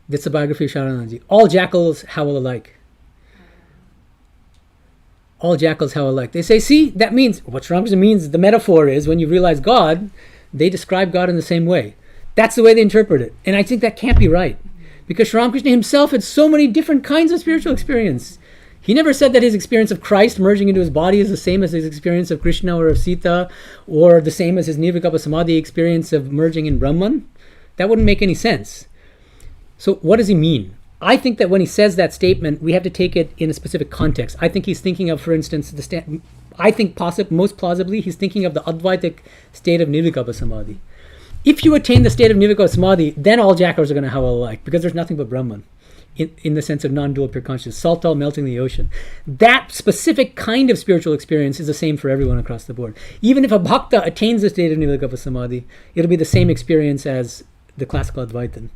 That's the biography of Sharananji. All jackals howl alike. All jackals howl alike. They say, see, that means, what Sri Ramakrishna means, the metaphor is, when you realize God, they describe God in the same way. That's the way they interpret it. And I think that can't be right. Because Sri Ramakrishna himself had so many different kinds of spiritual experience. He never said that his experience of Christ merging into his body is the same as his experience of Krishna or of Sita, or the same as his Nirvikalpa Samadhi experience of merging in Brahman. That wouldn't make any sense. So what does he mean? I think that when he says that statement, we have to take it in a specific context. I think he's thinking of, for instance, most plausibly, he's thinking of the Advaitic state of Nirvikalpa Samadhi. If you attain the state of Nirvikalpa Samadhi, then all jackals are going to howl alike, because there's nothing but Brahman, in the sense of non-dual pure consciousness, salt all melting the ocean. That specific kind of spiritual experience is the same for everyone across the board. Even if a bhakta attains the state of Nirvikalpa Samadhi, it'll be the same experience as the classical Advaitin.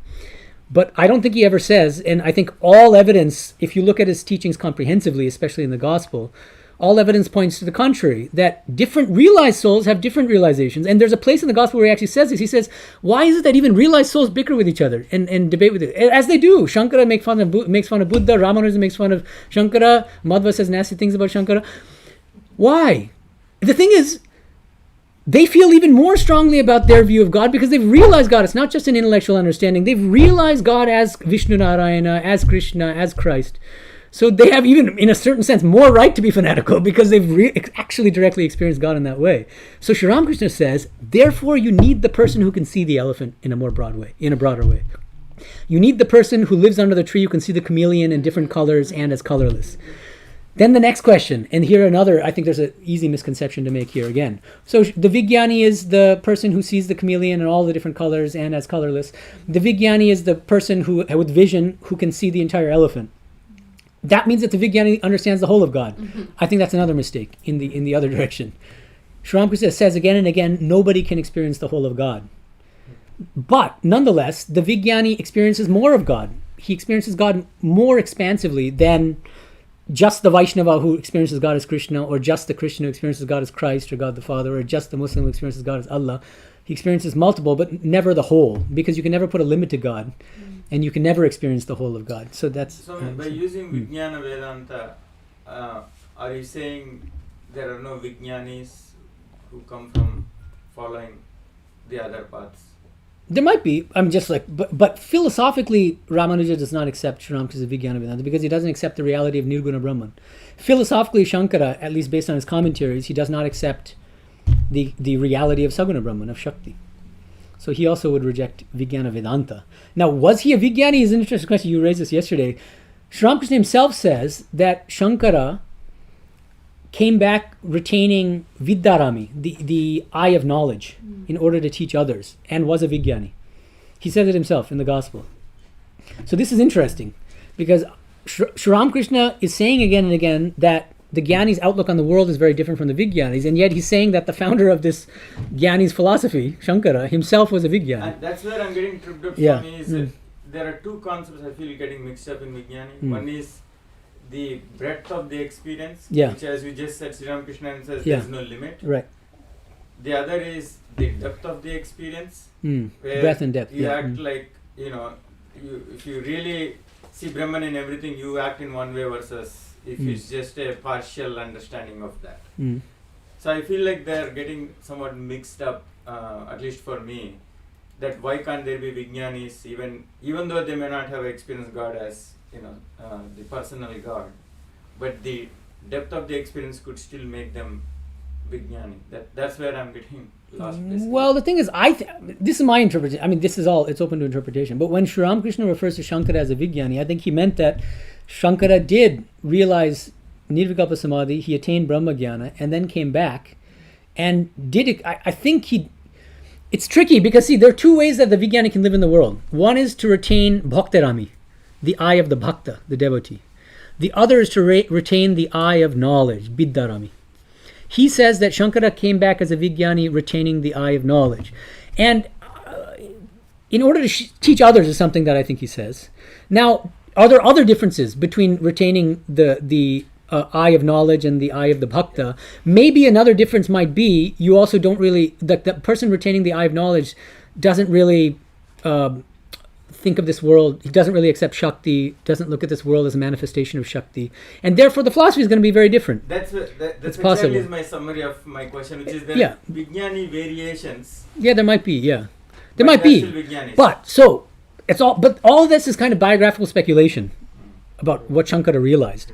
But I don't think he ever says, and I think all evidence, if you look at his teachings comprehensively, especially in the Gospel, all evidence points to the contrary, that different realized souls have different realizations. And there's a place in the Gospel where he actually says this. He says, why is it that even realized souls bicker with each other and debate with it? As they do. Śaṅkara makes fun of Buddha, Rāmānuja makes fun of Śaṅkara, Madhva says nasty things about Śaṅkara. Why? The thing is, they feel even more strongly about their view of God because they've realized God. It's not just an intellectual understanding. They've realized God as Vishnu Narayana, as Krishna, as Christ. So they have even, in a certain sense, more right to be fanatical because they've actually directly experienced God in that way. So Sri Ramakrishna says, therefore you need the person who can see the elephant in a broader way. You need the person who lives under the tree who can see the chameleon in different colors and as colorless. Then the next question, and here another, I think there's an easy misconception to make here again. So the Vijnāni is the person who sees the chameleon in all the different colors and as colorless. The Vijnāni is the person who, with vision, who can see the entire elephant. That means that the Vijnāni understands the whole of God. Mm-hmm. I think that's another mistake in the other direction. Sri Ramakrishna says again and again, nobody can experience the whole of God. But nonetheless, the Vijnāni experiences more of God. He experiences God more expansively than just the Vaishnava who experiences God as Krishna, or just the Christian who experiences God as Christ or God the Father, or just the Muslim who experiences God as Allah. He experiences multiple, but never the whole, because you can never put a limit to God, and you can never experience the whole of God. So that's... So by using Vijñāna Vedanta, are you saying there are no Vijñānis who come from following the other paths? There might be. I'm just like, but philosophically, Rāmānuja does not accept Sri Ramakrishna's Vijñāna Vedanta because he doesn't accept the reality of Nirguna Brahman. Philosophically, Śaṅkara, at least based on his commentaries, he does not accept the reality of Saguna Brahman, of Shakti. So he also would reject Vijñāna Vedanta. Now, was he a Vijñāni? Is an interesting question. You raised this yesterday. Sri Ramakrishna himself says that Śaṅkara came back retaining Vidyarami, the eye of knowledge, in order to teach others, and was a Vijñāni. He says it himself in the Gospel. So this is interesting, because Sri Ramakrishna is saying again and again that the Jnani's outlook on the world is very different from the Vijñāni's, and yet he's saying that the founder of this Jnani's philosophy, Śaṅkara, himself was a Vijñāni. And that's where I'm getting tripped up. Yeah. Swami, is that there are two concepts I feel getting mixed up in Vijñāni. One is the breadth of the experience, which, as we just said, Sri Ramakrishna says there's no limit. Right. The other is the depth of the experience, where breadth and depth. you act like, if you really see Brahman in everything, you act in one way versus if it's just a partial understanding of that. So I feel like they're getting somewhat mixed up, at least for me, that why can't there be Vijñānis even though they may not have experienced God as the personal God, but the depth of the experience could still make them Vijñāni. That's where I'm getting lost. Well, the thing is, this is my interpretation. I mean, it's open to interpretation. But when Sri Ramakrishna refers to Śaṅkara as a Vijñāni, I think he meant that Śaṅkara did realize Nirvikalpa Samadhi, he attained Brahma Jnana, and then came back and did it. I think it's tricky because, see, there are two ways that the Vijñāni can live in the world. One is to retain Bhaktarami, the eye of the Bhakta, the devotee. The other is to retain the eye of knowledge, Biddarami. He says that Śaṅkara came back as a Vijñāni retaining the eye of knowledge. And in order to teach others is something that I think he says. Now, are there other differences between retaining the eye of knowledge and the eye of the Bhakta? Maybe another difference might be you also don't really, the person retaining the eye of knowledge doesn't really think of this world, he doesn't really accept Shakti, doesn't look at this world as a manifestation of Shakti, and therefore the philosophy is going to be very different. That's possible. Exactly is my summary of my question, which is that Vijñāni variations. Yeah, there might be, there might be. But all of this is kind of biographical speculation about what Śaṅkara realized.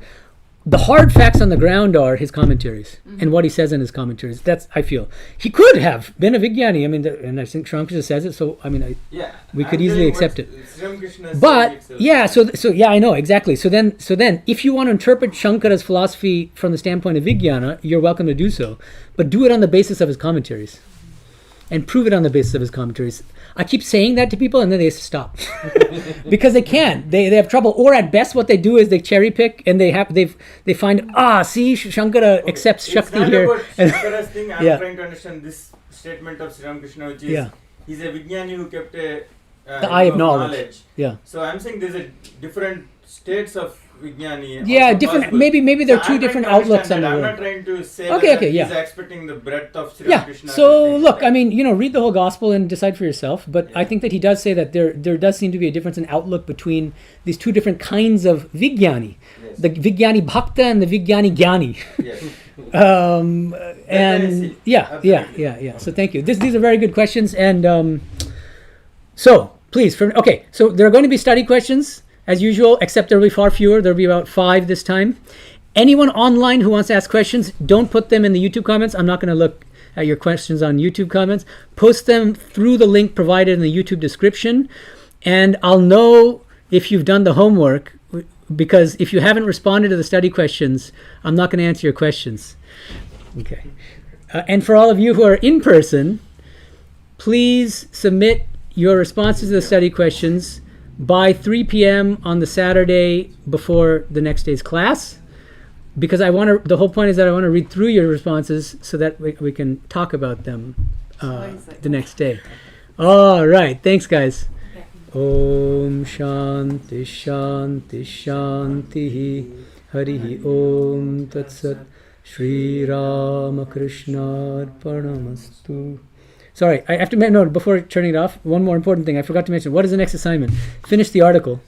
The hard facts on the ground are his commentaries and what he says in his commentaries. That's, I feel, he could have been a Vijñāni. I mean, and I think Sri Ramakrishna says it. So I mean, we could easily accept it. But I know exactly. So then, if you want to interpret Śaṅkara's philosophy from the standpoint of Vijñāna, you're welcome to do so, but do it on the basis of his commentaries, and prove it on the basis of his commentaries. I keep saying that to people, and then they stop because they can't. They have trouble, or at best, what they do is they cherry pick, and they find see Śaṅkara accepts Shakti here. It's not about Śaṅkara's thing. I'm trying to understand this statement of Sri Ramakrishna, which is he's a Vijñāni who kept the eye of knowledge. Yeah. So I'm saying there's a different states of Vijñāni. Yeah, different. Possible. Maybe there are two different outlooks on the world. I'm not trying to say that he's expecting the breadth of Sri Ramakrishna. So look, I mean, read the whole gospel and decide for yourself. But I think that he does say that there does seem to be a difference in outlook between these two different kinds of Vijñāni, the Vijñāni Bhakta and the Vijñāni Jnani. So thank you. These are very good questions, and so please, so there are going to be study questions. As usual, except there will be far fewer. There will be about 5 this time. Anyone online who wants to ask questions, don't put them in the YouTube comments. I'm not going to look at your questions on YouTube comments. Post them through the link provided in the YouTube description. And I'll know if you've done the homework, because if you haven't responded to the study questions, I'm not going to answer your questions. Okay. And for all of you who are in person, please submit your responses to the study questions by 3 p.m. on the Saturday before the next day's class, because the whole point is that I want to read through your responses so that we can talk about them the next day. All right. Thanks, guys. Om Shanti Shanti Shanti Hari Om Tat Sat Shri Ramakrishna Arpanamastu. Sorry, I have to mention, before turning it off, one more important thing. I forgot to mention. What is the next assignment? Finish the article.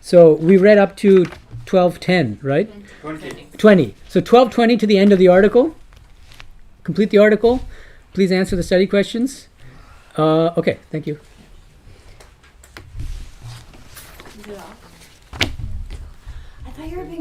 So we read up to 12:10, right? 20. So 12:20 to the end of the article. Complete the article. Please answer the study questions. Okay, thank you. Is it off? I thought you were being